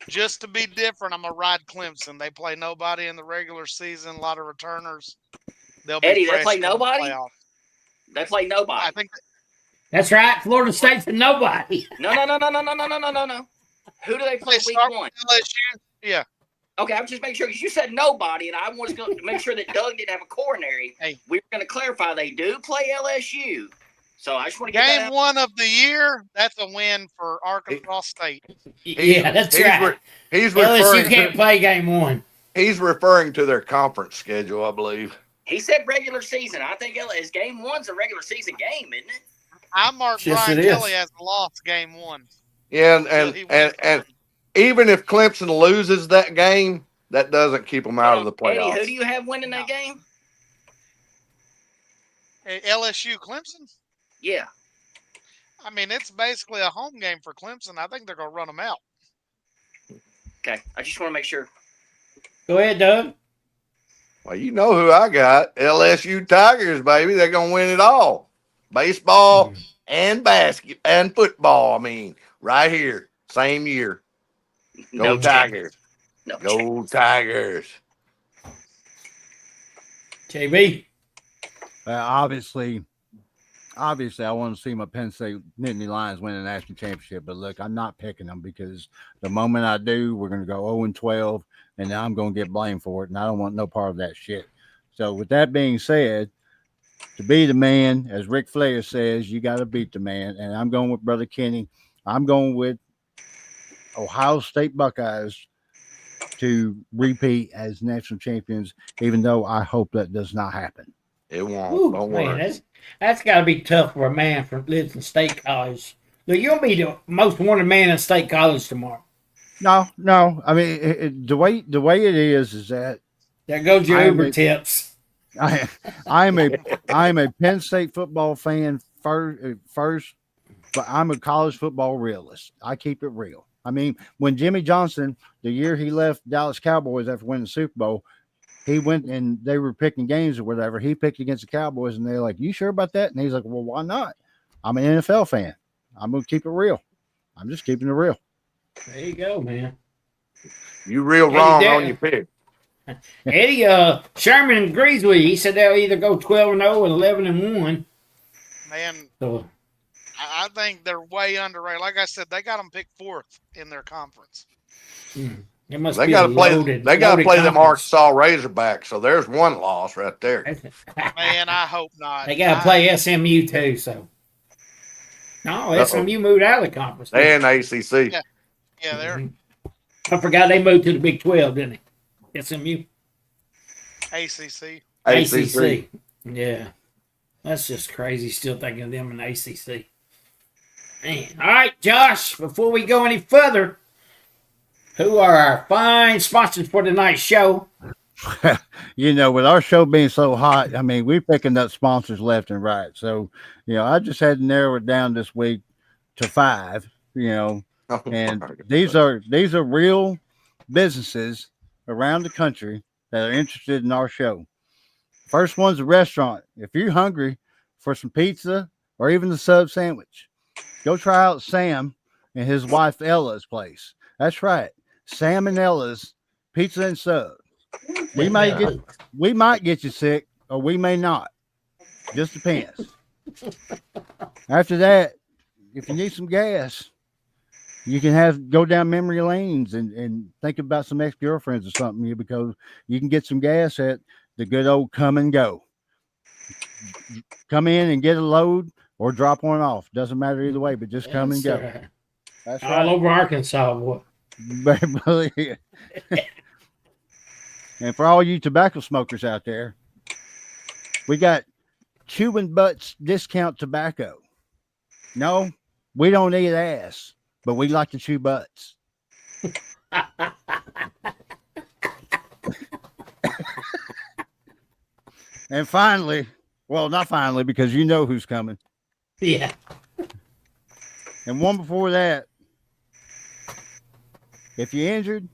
just to be different, I'm gonna ride Clemson. They play nobody in the regular season, a lot of returners. They'll be
Eddie, they
fresh
play
for the
nobody?
playoff.
They play nobody.
I think
That's right. Florida State's a nobody.
No. Who do they play
they
week
start
one?
with LSU. Yeah,
Okay, I'm just making sure because you said nobody, and I was going to make sure that Doug didn't have a coronary.
Hey.
We were going to clarify they do play LSU. So I just want to get that
game
out.
one of the year. That's a win for Arkansas State.
Yeah, that's
he's
right.
He's
LSU
referring
can't
to,
play game one.
he's referring to their conference schedule, I believe.
He said regular season. I think his game one's a regular season game, isn't it?
I marked
Yes,
Brian
it is.
Kelly as a loss game one.
Yeah,
Until he
and
wins.
even if Clemson loses that game, that doesn't keep them out of the
Eddie,
playoffs.
who do you have winning that game?
LSU Clemson.
Yeah.
I mean, it's basically a home game for Clemson. I think they're going to run them out.
Okay. I just want to make sure.
Go ahead, Doug.
Well, you know who I got. LSU Tigers, baby. They're going to win it all. Baseball and basket and football. I mean, right here. Same year. Go
No
Tigers.
No
Go Tigers.
JB.
Obviously, I want to see my Penn State Nittany Lions win a national championship. But look, I'm not picking them because the moment I do, we're going to go 0-12, and I'm going to get blamed for it, and I don't want no part of that shit. So with that being said, to be the man, as Ric Flair says, you got to beat the man. And I'm going with Brother Kenny. I'm going with Ohio State Buckeyes to repeat as national champions, even though I hope that does not happen.
It won't.
Ooh,
Don't
man,
worry.
that's got to be tough for a man from lives in State College. Look, you'll be the most wanted man in State College tomorrow.
No. I mean, the way it is that
There goes your
I am
Uber
a-
tips.
I'm a Penn State football fan first, but I'm a college football realist. I keep it real. I mean, when Jimmy Johnson, the year he left Dallas Cowboys after winning the Super Bowl, he went and they were picking games or whatever. He picked against the Cowboys, and they're like, "You sure about that?" And he's like, "Well, why not? I'm an NFL fan. I'm gonna keep it real. I'm just keeping it real."
There you go, man.
You real
Eddie
wrong
Dar-
on your pick.
Eddie Sherman agrees with you. He said they'll either go 12-0 or 11-1.
Man,
So
I think they're way underrated. Like I said, they got them picked fourth in their conference.
it must
They
be
got
a
to play.
loaded,
They got to
loaded
play them
conference.
Arkansas Razorbacks. So there's one loss right there.
Man, I hope not.
They got to play SMU too. So no,
Uh-oh.
SMU moved out of the conference.
They in the ACC.
Yeah. Yeah, they're
Mhm. I forgot they moved to the Big 12, didn't they? SMU,
ACC.
ACC. Yeah, that's just crazy. Still thinking of them in the ACC. Man. All right, Josh. Before we go any further, who are our fine sponsors for tonight's show?
You know, with our show being so hot, I mean, we're picking up sponsors left and right. So, I just had to narrow it down this week to 5. And these are real businesses around the country that are interested in our show. First one's a restaurant. If you're hungry for some pizza or even the sub sandwich, go try out Sam and his wife Ella's place. That's right, Sam and Ella's Pizza and Sub. We might get you sick, or we may not. Just depends. After that, if you need some gas, you can go down memory lanes and think about some ex-girlfriends or something, because you can get some gas at the good old Come and Go. Come in and get a load or drop one off. Doesn't matter either way, but just come and go.
That's right.
That's
All
right.
over Arkansas, boy.
And for all you tobacco smokers out there, we got Chewing Butts discount tobacco. No, we don't eat ass, but we like to chew butts. And finally, well, not finally, because you know who's coming.
Yeah.
And one before that, if you're injured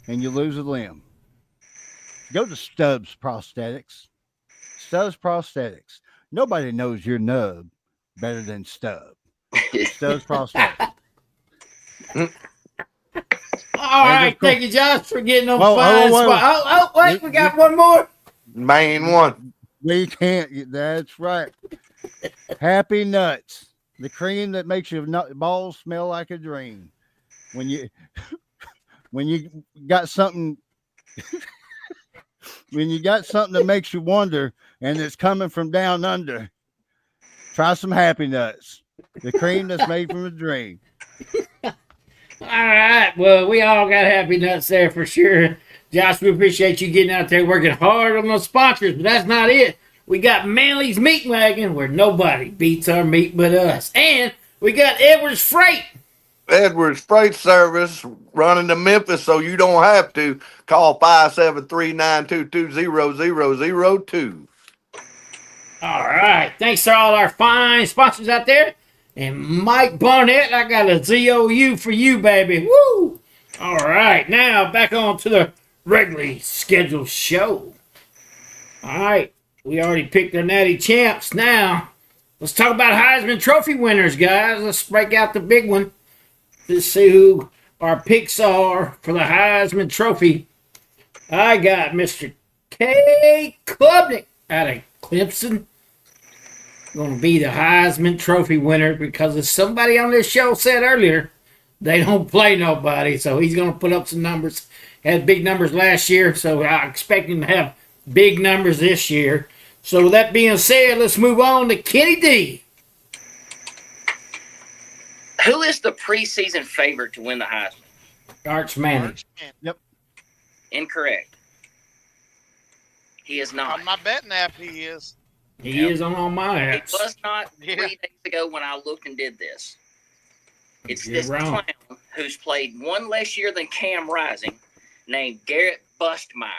and you lose a limb, go to Stubbs Prosthetics. Stubbs Prosthetics. Nobody knows your nub better than Stubb. Stubbs Prosthetics.
All right.
cool.
Thank you, Josh, for getting on
Whoa,
fine
whoa, whoa.
spot. Oh, wait. We got one more.
Main one.
We can't. That's right. Happy Nuts, the cream that makes your balls smell like a dream. When you got something, when you got something that makes you wonder, and it's coming from down under, try some Happy Nuts, the cream that's made from a dream.
All right. Well, we all got happy nuts there for sure. Josh, we appreciate you getting out there working hard on those sponsors, but that's not it. We got Manly's Meat Wagon, where nobody beats our meat but us. And we got Edwards Freight.
Edwards Freight Service running to Memphis, so you don't have to. Call 573-922-0002.
All right. Thanks to all our fine sponsors out there. And Mike Barnett, I got a ZOU for you, baby. Woo! All right. Now, back on to the regularly scheduled show. All right. We already picked our natty champs. Now, let's talk about Heisman Trophy winners, guys. Let's break out the big one. Let's see who our picks are for the Heisman Trophy. I got Mr. K. Klubnik out of Clemson. Going to be the Heisman Trophy winner because as somebody on this show said earlier, they don't play nobody. So he's going to put up some numbers. Had big numbers last year, so I expect him to have big numbers this year. So with that being said, let's move on to Kenny D.
Who is the preseason favorite to win the Heisman?
Arch Manning.
Yep.
Incorrect. He is not.
On my betting app, he is.
He is on all my
It
apps.
was not
Yeah.
3 days ago when I looked and did this. It's
You're
this
wrong.
clown who's played one less year than Cam Rising, named Garrett Bustmeyer.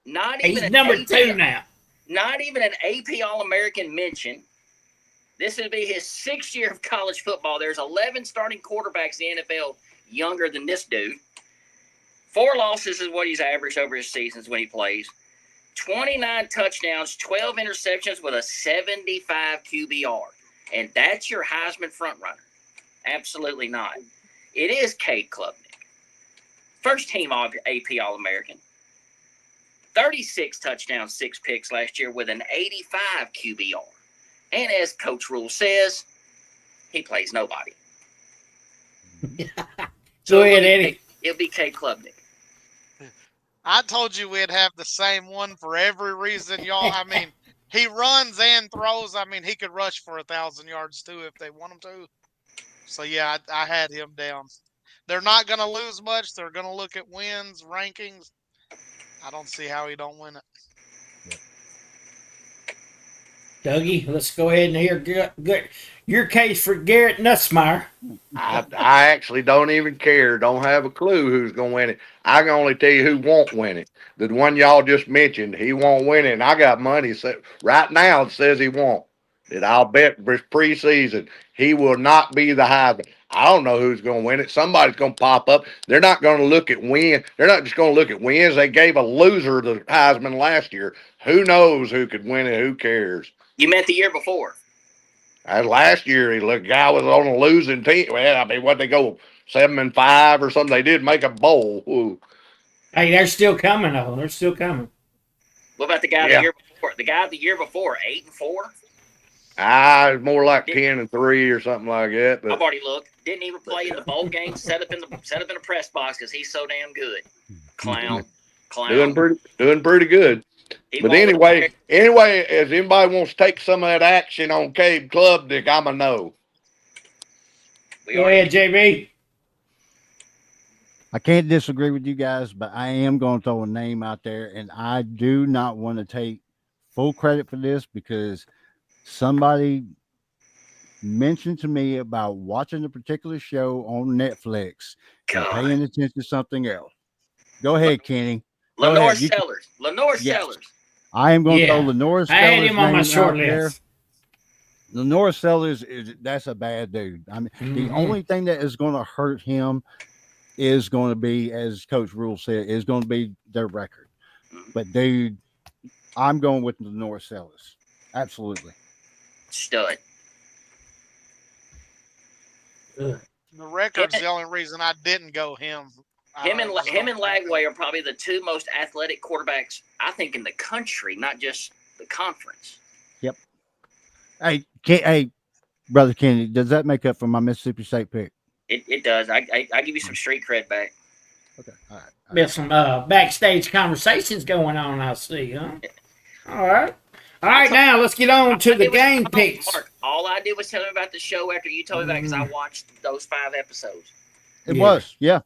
Not
He's
even an
number
AP
2 now.
Not even an AP All-American mention. This would be his 6th year of college football. There's 11 starting quarterbacks in the NFL younger than this dude. 4 losses is what he's averaged over his seasons when he plays. 29 touchdowns, 12 interceptions with a 75 QBR. And that's your Heisman frontrunner. Absolutely not. It is Cade Klubnik. First team AP All-American. 36 touchdowns, 6 picks last year with an 85 QBR. And as Coach Rule says, he plays nobody.
Go ahead, Eddie.
It'll be Cade Klubnik.
I told you we'd have the same one for every reason, y'all. I mean, he runs and throws. I mean, he could rush for 1,000 yards too if they want him to. So yeah, I had him down. They're not going to lose much. They're going to look at wins, rankings. I don't see how he don't win it.
Dougie, let's go ahead and hear your case for Garrett Nussmeier.
I actually don't even care. Don't have a clue who's going to win it. I can only tell you who won't win it. The one y'all just mentioned, he won't win it. And I got money set right now that says he won't. That I'll bet for preseason he will not be the Heisman. I don't know who's going to win it. Somebody's going to pop up. They're not going to look at wins. They're not just going to look at wins. They gave a loser the Heisman last year. Who knows who could win it? Who cares?
You meant the year before.
Last year, the guy was on a losing team. Well, I mean, what they go 7-5 or something? They did make a bowl. Ooh.
Hey, they're still coming, though. They're still coming.
What about the guy the year before? The guy the year before, 8-4?
It's more like 10-3 or something like that. But
I've already looked. Didn't even play in the bowl game. Set up in the press box because he's so damn good. Clown. Clown.
Doing pretty good.
He
But
won't
anyway, if anybody wants to take some of that action on Cave Club Dick, I'm a no.
We
Go
already
ahead, JB.
I can't disagree with you guys, but I am going to throw a name out there, and I do not want to take full credit for this because somebody mentioned to me about watching a particular show on Netflix and
God.
paying attention to something else. Go ahead, Kenny. Go
Lenore
ahead.
Sellers. Lenore
Yes.
Sellers.
I am going to throw
Yeah.
Lenore
I had
Sellers'
him on my
name
short
out there.
list.
Lenore Sellers that's a bad dude. I mean, the
Mhm.
only thing that is going to hurt him is going to be, as Coach Rule said, is going to be their record. But dude, I'm going with Lenore Sellers. Absolutely.
Stud.
The record's the only reason I didn't go him.
Him and Lagway are probably the two most athletic quarterbacks, I think, in the country, not just the conference.
Hey, Brother Kenny, does that make up for my Mississippi State pick?
It does. I give you some street cred back.
Okay. All right.
There's some backstage conversations going on, I see, huh? All right. All right, now let's get on to the game picks.
Mark, all I did was tell him about the show after you told me about it because I watched those 5 episodes.
It
Yeah.
was. Yeah.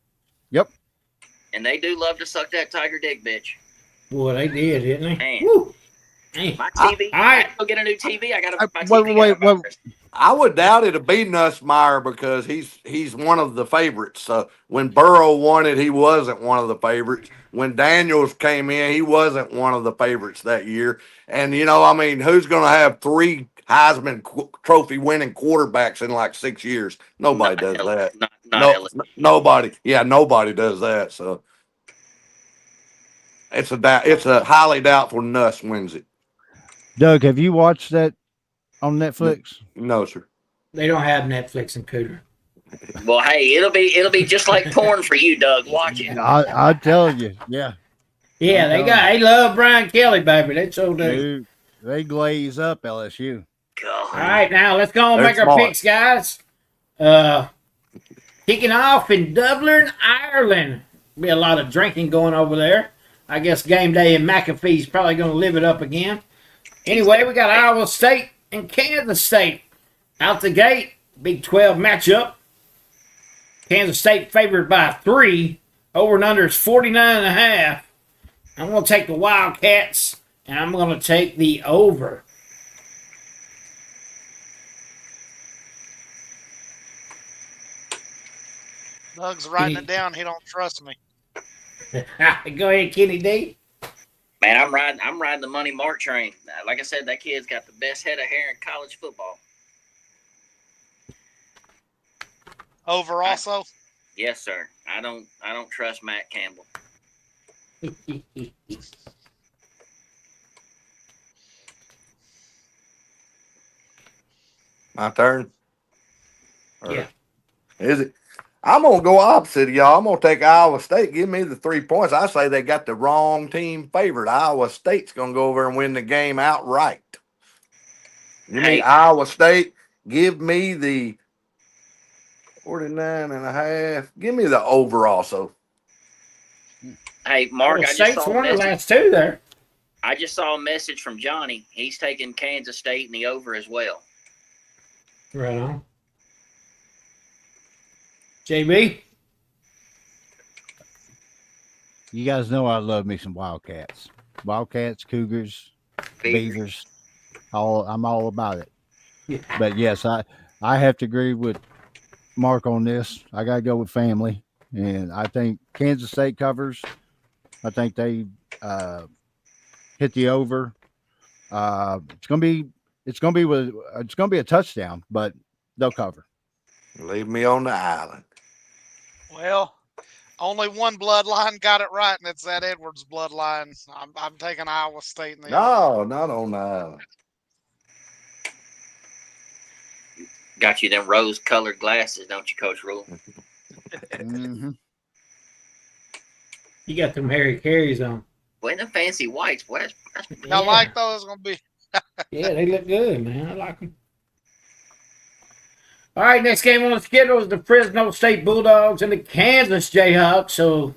And they do love to suck that tiger dick, bitch.
Boy, they did, didn't they?
Man.
Woo. Man.
My TV.
all right.
I gotta go get a new TV. I got to.
Wait.
I would doubt it'll be Nussmeyer because he's one of the favorites. So when Burrow won it, he wasn't one of the favorites. When Daniels came in, he wasn't one of the favorites that year. And who's going to have 3 Heisman Trophy winning quarterbacks in like 6 years? Nobody does that. Nobody. Yeah, nobody does that. So it's a highly doubtful Nuss wins it.
Doug, have you watched that on Netflix?
No, sir.
They don't have Netflix and Cooter.
Well, hey, it'll be just like porn for you, Doug. Watch it.
I tell you, yeah.
Yeah, they love Brian Kelly, baby. They so do.
Dude, they glaze up LSU.
God.
All right, now let's go and
They're
make our
smart.
picks, guys. Kicking off in Dublin, Ireland. Be a lot of drinking going over there. I guess game day in McAfee's probably going to live it up again. Anyway, we got Iowa State and Kansas State out the gate. Big 12 matchup. Kansas State favored by 3. Over and under is 49.5. I'm going to take the Wildcats, and I'm going to take the over.
Doug's writing it down. He don't trust me.
Go ahead, Kenny D.
Man, I'm riding the money Mark train. Like I said, that kid's got the best head of hair in college football.
Over also.
Yes, sir. I don't trust Matt Campbell.
My turn?
Yeah.
Is it? I'm going to go opposite of y'all. I'm going to take Iowa State. Give me the 3 points. I say they got the wrong team favored. Iowa State's going to go over and win the game outright. Give me Iowa State. Give me the 49.5. Give me the over also.
Hey, Mark,
Well,
I just
State's
saw a
won the
message.
last 2 there.
I just saw a message from Johnny. He's taking Kansas State and the over as well.
Right on. JB?
You guys know I love me some Wildcats. Wildcats, Cougars, Beavers. I'm all about it.
Yeah.
But yes, I have to agree with Mark on this. I got to go with family, and I think Kansas State covers. I think they hit the over. It's gonna be a touchdown, but they'll cover.
Leave me on the island.
Well, only one bloodline got it right, and it's that Edwards bloodline. I'm taking Iowa State in the
No, not on the island.
Got you them rose-colored glasses, don't you, Coach Rule?
Mm-hmm.
You got them Harry Carries on.
Boy, them fancy whites, boy.
I like those. Gonna be.
Yeah, they look good, man. I like them. All right, next game on the schedule is the Fresno State Bulldogs and the Kansas Jayhawks. So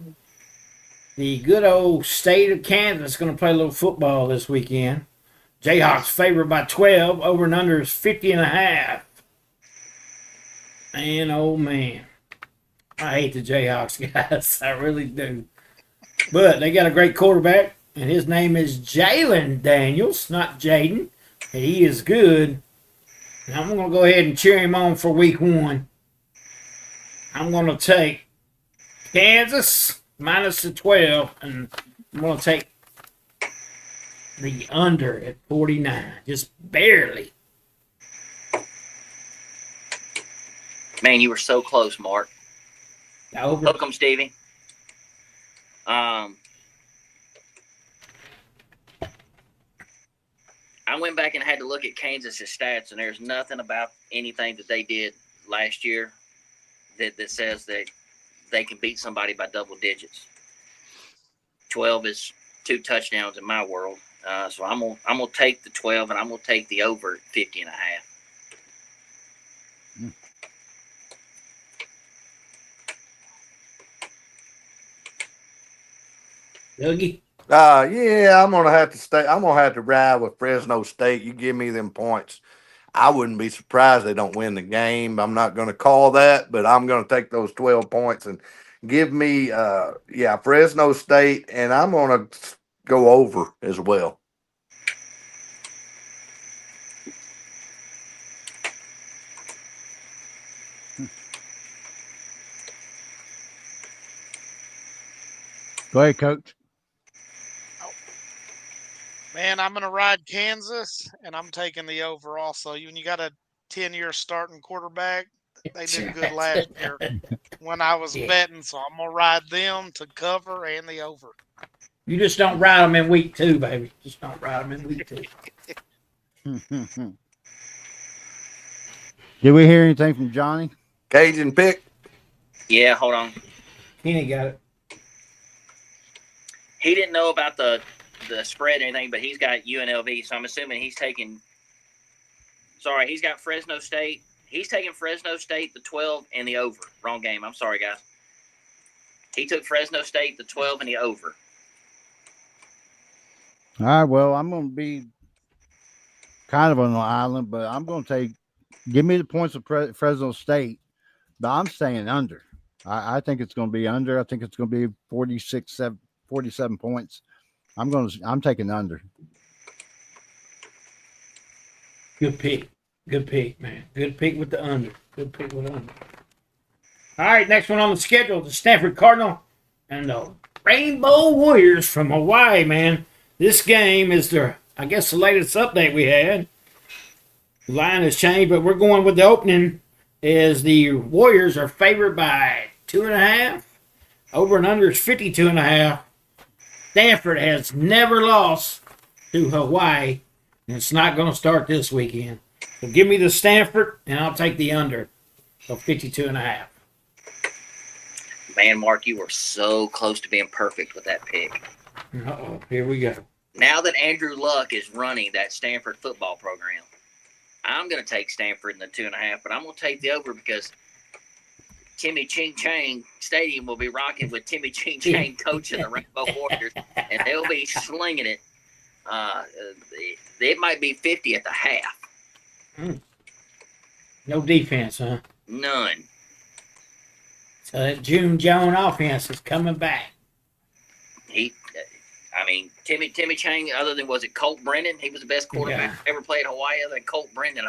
The good old state of Kansas is going to play a little football this weekend. Jayhawks favored by 12. Over and under is 50.5. Man, oh man. I hate the Jayhawks, guys. I really do. But they got a great quarterback, and his name is Jalen Daniels, not Jaden. And he is good. And I'm going to go ahead and cheer him on for week 1. I'm going to take Kansas minus the 12, and I'm going to take the under at 49. Just barely.
Man, you were so close, Mark.
Over.
Hook 'em, Stevie. I went back and had to look at Kansas's stats, and there's nothing about anything that they did last year that says that they can beat somebody by double digits. 12 is 2 touchdowns in my world. So I'm gonna take the 12, and I'm gonna take the over at 50.5.
Dougie?
Yeah, I'm gonna have to stay. I'm gonna have to ride with Fresno State. You give me them points. I wouldn't be surprised they don't win the game. I'm not gonna call that, but I'm gonna take those 12 points and give me Fresno State, and I'm gonna go over as well.
Go ahead, Coach.
Man, I'm going to ride Kansas, and I'm taking the over also. When you got a 10-year starting quarterback, they did good last year when I was betting, so I'm going to ride them to cover and the over.
You just don't ride them in week 2, baby. Just don't ride them in week 2.
Did we hear anything from Johnny?
Cajun pick.
Yeah, hold on.
Kenny got it.
He didn't know about the spread or anything, but he's got UNLV, so I'm assuming he's taking. Sorry, he's got Fresno State. He's taking Fresno State the 12 and the over. Wrong game. I'm sorry, guys. He took Fresno State the 12 and the over.
All right, well, I'm going to be kind of on an island, but I'm going to give me the points of Fresno State, but I'm staying under. I think it's going to be under. I think it's going to be 47 points. I'm taking under.
Good pick. Good pick, man. Good pick with the under. Good pick with the under. All right, next one on the schedule, the Stanford Cardinal and the Rainbow Warriors from Hawaii, man. This game is the latest update we had. The line has changed, but we're going with the opening is the Warriors are favored by 2.5. Over and under is 52.5. Stanford has never lost to Hawaii, and it's not going to start this weekend. So give me the Stanford, and I'll take the under of 52.5.
Man, Mark, you were so close to being perfect with that pick.
Uh-oh, here we go.
Now that Andrew Luck is running that Stanford football program, I'm going to take Stanford in the 2.5, but I'm going to take the over because Timmy Ching Chang Stadium will be rocking with Timmy Ching Chang coaching the Rainbow Warriors, and they'll be slinging it. It might be 50 at the half.
No defense, huh?
None.
So that June Jones offense is coming back.
Timmy Chang, other than, was it Colt Brennan? He was the best quarterback ever played Hawaii other than Colt Brennan.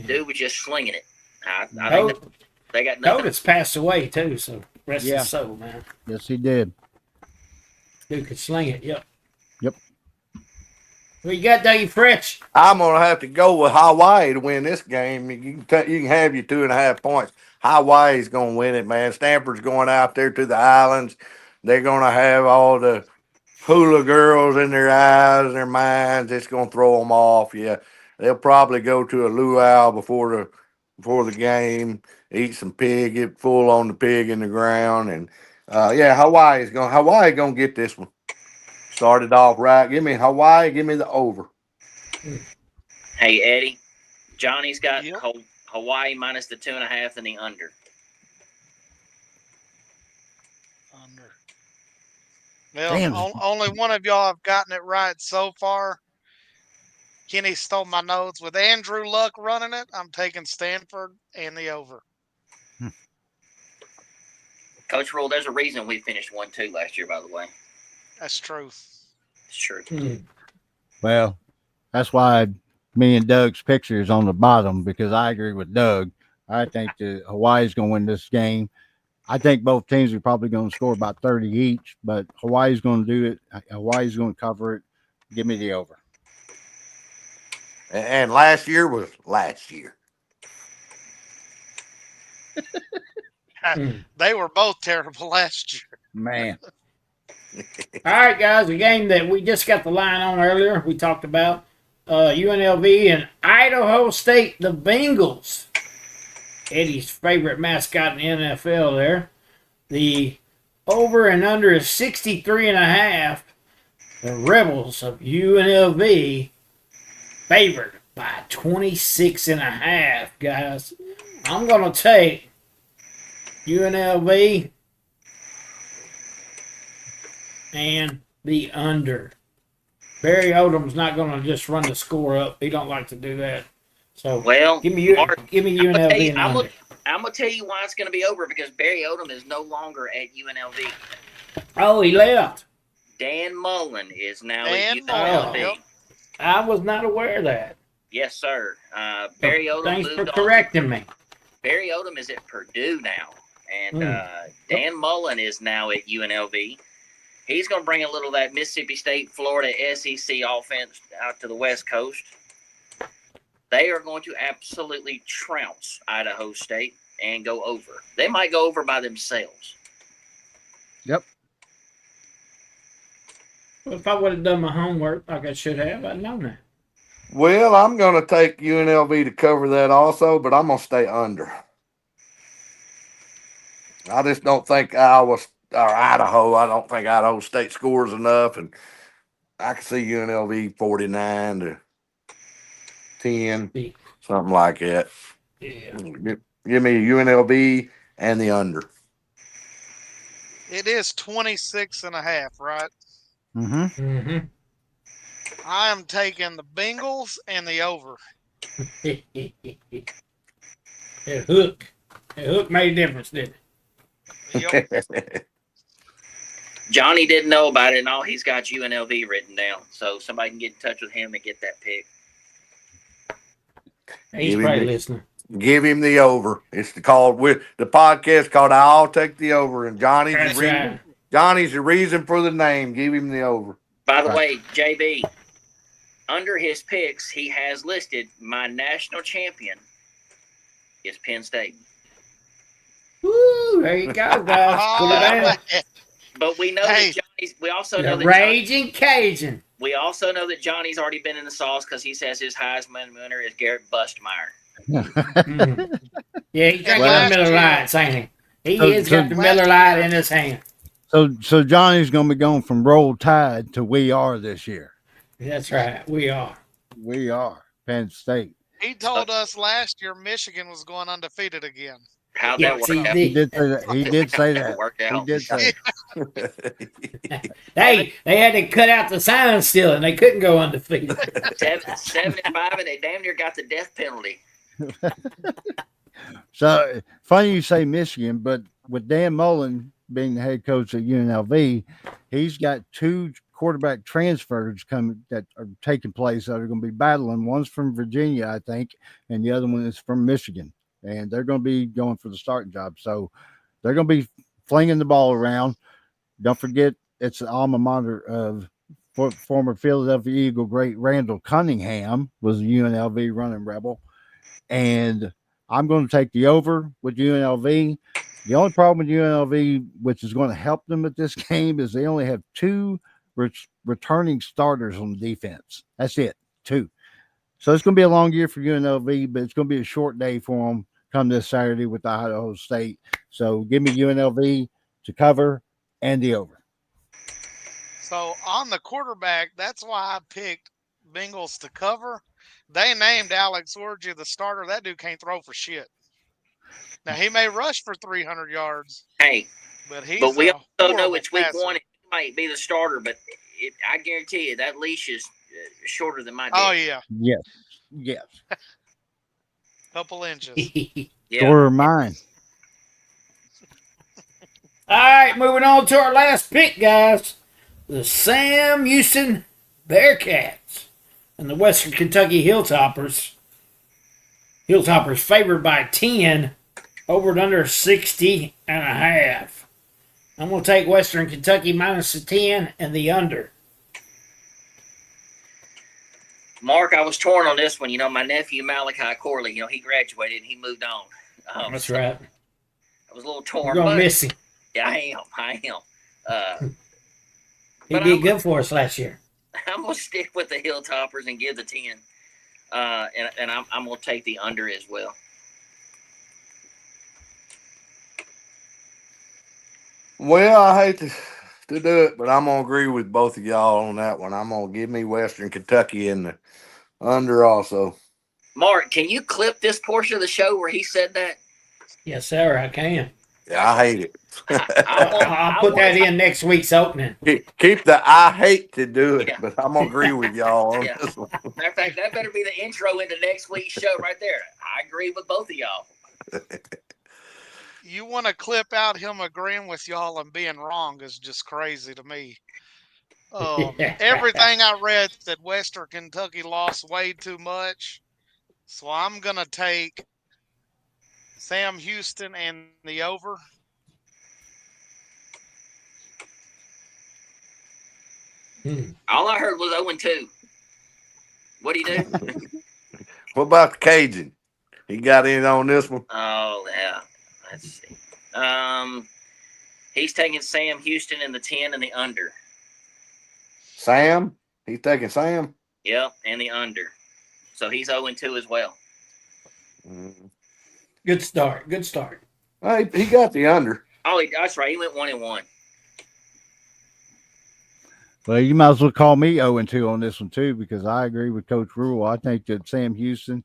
Dude was just slinging it. I think they got nothing.
Colt passed away, too, so rest his soul, man.
Yes, he did.
Dude could sling it, yep.
Yep.
What you got, Dougie Fresh?
I'm gonna have to go with Hawaii to win this game. You can have your 2.5 points. Hawaii's gonna win it, man. Stanford's going out there to the islands. They're gonna have all the hula girls in their eyes and their minds. It's gonna throw them off. Yeah, they'll probably go to a luau before the game, eat some pig, get full on the pig in the ground, and Hawaii gonna get this one. Started off right. Give me Hawaii. Give me the over.
Hey, Eddie, Johnny's got
Yep.
Hawaii minus the 2.5 and the under.
Under. Well,
Damn.
only one of y'all have gotten it right so far. Kenny stole my notes. With Andrew Luck running it, I'm taking Stanford and the over.
Coach Rule, there's a reason we finished 1-2 last year, by the way.
That's true.
It's true.
Well, that's why me and Doug's picture is on the bottom, because I agree with Doug. I think that Hawaii's going to win this game. I think both teams are probably going to score about 30 each, but Hawaii's going to do it. Hawaii's going to cover it. Give me the over.
And last year was last year.
They were both terrible last year.
Man.
All right, guys, the game that we just got the line on earlier, we talked about UNLV and Idaho State, the Bengals. Eddie's favorite mascot in the NFL there. The over and under is 63.5. The Rebels of UNLV favored by 26.5, guys. I'm going to take UNLV and the under. Barry Odom's not going to just run the score up. He don't like to do that. So
Well,
give me
Mark,
UNLV and under.
I'm going to tell you why it's going to be over, because Barry Odom is no longer at UNLV.
Oh, he left.
Dan Mullen is now
Dan
at
Mullen,
UNLV.
yep.
I was not aware of that.
Yes, sir. Barry Odom
Thanks
moved
for
on.
correcting me.
Barry Odom is at Purdue now, and Dan Mullen is now at UNLV. He's going to bring a little of that Mississippi State, Florida SEC offense out to the West Coast. They are going to absolutely trounce Idaho State and go over. They might go over by themselves.
Yep.
Well, if I would have done my homework like I should have, I'd known that.
Well, I'm going to take UNLV to cover that also, but I'm going to stay under. I just don't think Idaho. I don't think Idaho State scores enough, and I can see UNLV 49 to 10, something like that.
Yeah.
Give me UNLV and the under.
It is 26.5, right?
Mm-hmm.
Mm-hmm.
I am taking the Bengals and the over.
That hook. That hook made a difference, didn't it?
Yep.
Johnny didn't know about it, and all he's got UNLV written down. So somebody can get in touch with him and get that pick.
He's
Give
probably
him
listening.
Give him the over. It's the podcast called "I'll Take the Over," and
That's right.
Johnny's the reason for the name. Give him the over.
By the way, JB, under his picks, he has listed my national champion is Penn State.
Woo, there you go, guys. Put it down.
man.
But we know
Hey.
that Johnny's. We also know
The
that
Raging Cajun.
we also know that Johnny's already been in the sauce because he says his Heisman winner is Garrett Bustmeyer.
Mm. Yeah, he's drinking
Well,
the Miller
last
Lights, ain't he? He
So-
has
so
got the
last
Miller Light
year-
in his hand.
So Johnny's going to be going from Roll Tide to We Are this year.
That's right. We are.
We Are Penn State.
He told us last year Michigan was going undefeated again.
How'd
Yes,
that work out?
He did say that. He did say that.
Worked
He
out.
did say that.
They had to cut out the signs still, and they couldn't go undefeated.
75, and they damn near got the death penalty.
So funny you say Michigan, but with Dan Mullen being the head coach at UNLV, he's got two quarterback transfers that are taking place that are going to be battling. One's from Virginia, I think, and the other one is from Michigan, and they're going to be going for the starting job. So they're going to be flinging the ball around. Don't forget, it's the alma mater of former Philadelphia Eagle great Randall Cunningham was a UNLV running rebel, and I'm going to take the over with UNLV. The only problem with UNLV, which is going to help them at this game, is they only have two returning starters on defense. That's it, two. So it's going to be a long year for UNLV, but it's going to be a short day for them come this Saturday with Idaho State. So give me UNLV to cover and the over.
So on the quarterback, that's why I picked Bengals to cover. They named Alex Orji the starter. That dude can't throw for shit. Now he may rush for 300 yards,
Hey,
but he's
but we
a
also know
horrible
it's week
passer.
one. And might be the starter, but I guarantee you that leash is shorter than my dick.
Oh yeah,
Yes.
couple inches.
Yeah.
Shorter than mine.
All right, moving on to our last pick, guys. The Sam Houston Bearcats and the Western Kentucky Hilltoppers. Hilltoppers favored by 10, over and under 60 and a half. I'm going to take Western Kentucky minus the 10 and the under.
Mark, I was torn on this one. You know, my nephew Malachi Corley, he graduated and he moved on.
That's
so
right.
I was a little
We're
torn.
going to
but
miss him.
Yeah, I am.
He
but
did
I'm-
good for us last year.
I'm gonna stick with the Hilltoppers and give the 10. And I'm gonna take the under as well.
Well, I hate to do it, but I'm gonna agree with both of y'all on that one. I'm gonna give me Western Kentucky in the under also.
Mark, can you clip this portion of the show where he said that?
Yes, sir, I can.
Yeah, I hate it.
I'll put that in next week's opening.
Keep the I hate to do it,
Yeah.
but I'm gonna agree with y'all on
Yeah.
this one.
Matter of fact, that better be the intro into next week's show right there. I agree with both of y'all.
You want to clip out him agreeing with y'all and being wrong is just crazy to me. Everything I read said Western Kentucky lost way too much, so I'm gonna take Sam Houston and the over.
All I heard was 0-2. What'd he do?
What about the Cajun? He got in on this one.
Oh, yeah. Let's see. He's taking Sam Houston in the 10 and the under.
Sam? He's taking Sam?
Yep, and the under. So he's 0-2 as well.
Mm.
Good start. Good start.
He got the under.
Oh, that's right. He went 1-1.
Well, you might as well call me 0-2 on this one too, because I agree with Coach Rule. I think that Sam Houston,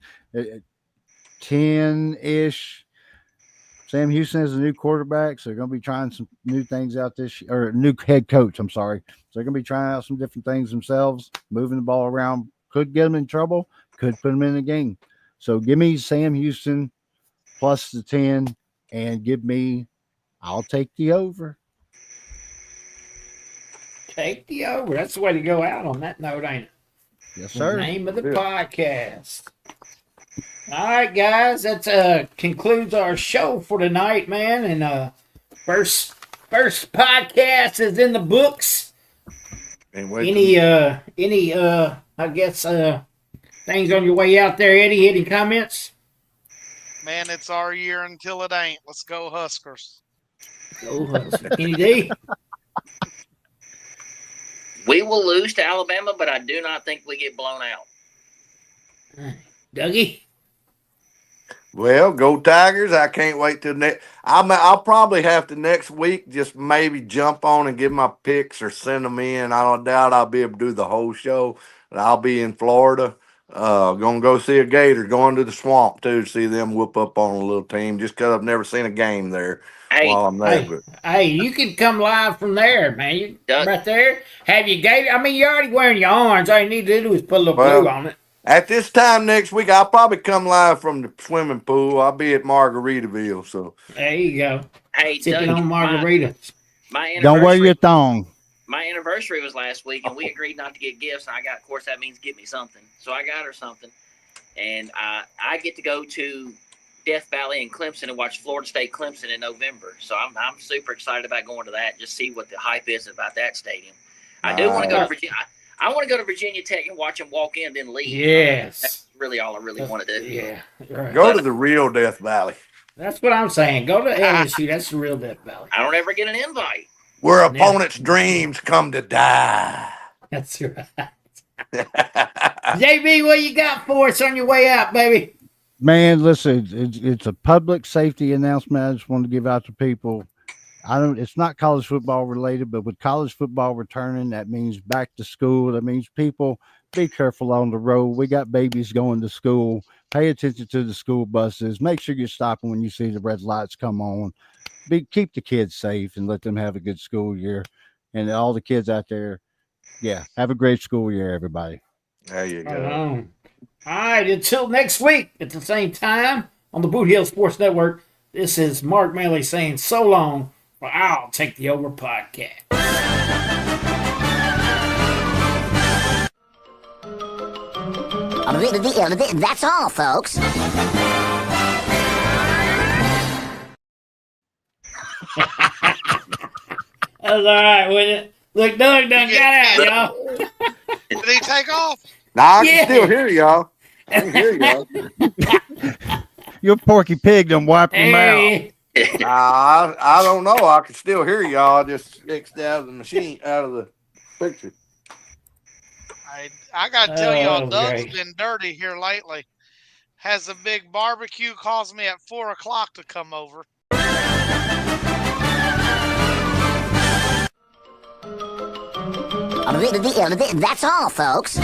10-ish. Sam Houston is a new quarterback, so they're going to be trying some new things out this year, or new head coach. I'm sorry. So they're going to be trying out some different things themselves, moving the ball around. Could get them in trouble, could put them in the game. So give me Sam Houston plus the 10, and I'll take the over.
Take the over. That's the way to go out on that note, ain't it?
Yes,
The
sir.
name of the
Yeah.
podcast. All right, guys. That concludes our show for tonight, man. And first podcast is in the books.
And wait
Any I guess things on your way out there, Eddie? Any comments?
Man, it's our year until it ain't. Let's go Huskers.
Go Huskers. Kenny D.
We will lose to Alabama, but I do not think we get blown out.
Dougie.
Well, go Tigers. I can't wait till next. I'll probably have to next week just maybe jump on and give my picks or send them in. I don't doubt I'll be able to do the whole show. I'll be in Florida. Gonna go see a Gator. Going to the swamp too to see them whoop up on a little team just because I've never seen a game there
Hey,
while I'm there.
Hey,
But
hey, you can come live from there, man. You
Doug.
right there. Have your gator. I mean, you're already wearing your orange. All you need to do is put a little
Well,
blue on it.
at this time next week, I'll probably come live from the swimming pool. I'll be at Margaritaville. So
There you go.
hey,
Sipping
Doug,
on margaritas.
my
Don't wear
anniversary.
your thong.
My anniversary was last week, and we agreed not to get gifts. And of course, that means get me something. So I got her something, and I get to go to Death Valley and Clemson and watch Florida State Clemson in November. So I'm super excited about going to that. Just see what the hype is about that stadium. I do want to go to Virginia. I want to go to Virginia Tech and watch them walk in, then leave.
Yes.
That's really all I really want to do.
Yeah. Right.
go to the real Death Valley.
That's what I'm saying. Go to LSU. That's the real Death Valley.
I don't ever get an invite.
Where opponents' dreams come to die.
That's right. JB, what you got for us on your way out, baby?
Man, listen, it's a public safety announcement. I just want to give out to people. It's not college football related, but with college football returning, that means back to school. That means people be careful on the road. We got babies going to school. Pay attention to the school buses. Make sure you're stopping when you see the red lights come on. Keep the kids safe and let them have a good school year. and all the kids out there. Yeah, have a great school year, everybody.
There you
Right
go.
on. All right, until next week at the same time on the Boot Hill Sports Network, this is Mark Maley saying so long for I'll Take the Over podcast.
That's all, folks.
That's all right with it. Look, Doug done got out, y'all.
Did he take off?
Now I
Yeah.
can still hear y'all. I can hear y'all.
Your Porky Pig done wiped him out.
Hey,
I don't know. I can still hear y'all. I just X'd out of the machine, out of the picture.
I gotta tell y'all,
Oh,
Doug's
great.
been dirty here lately. Has a big barbecue, calls me at 4 o'clock to come over.
That's all, folks.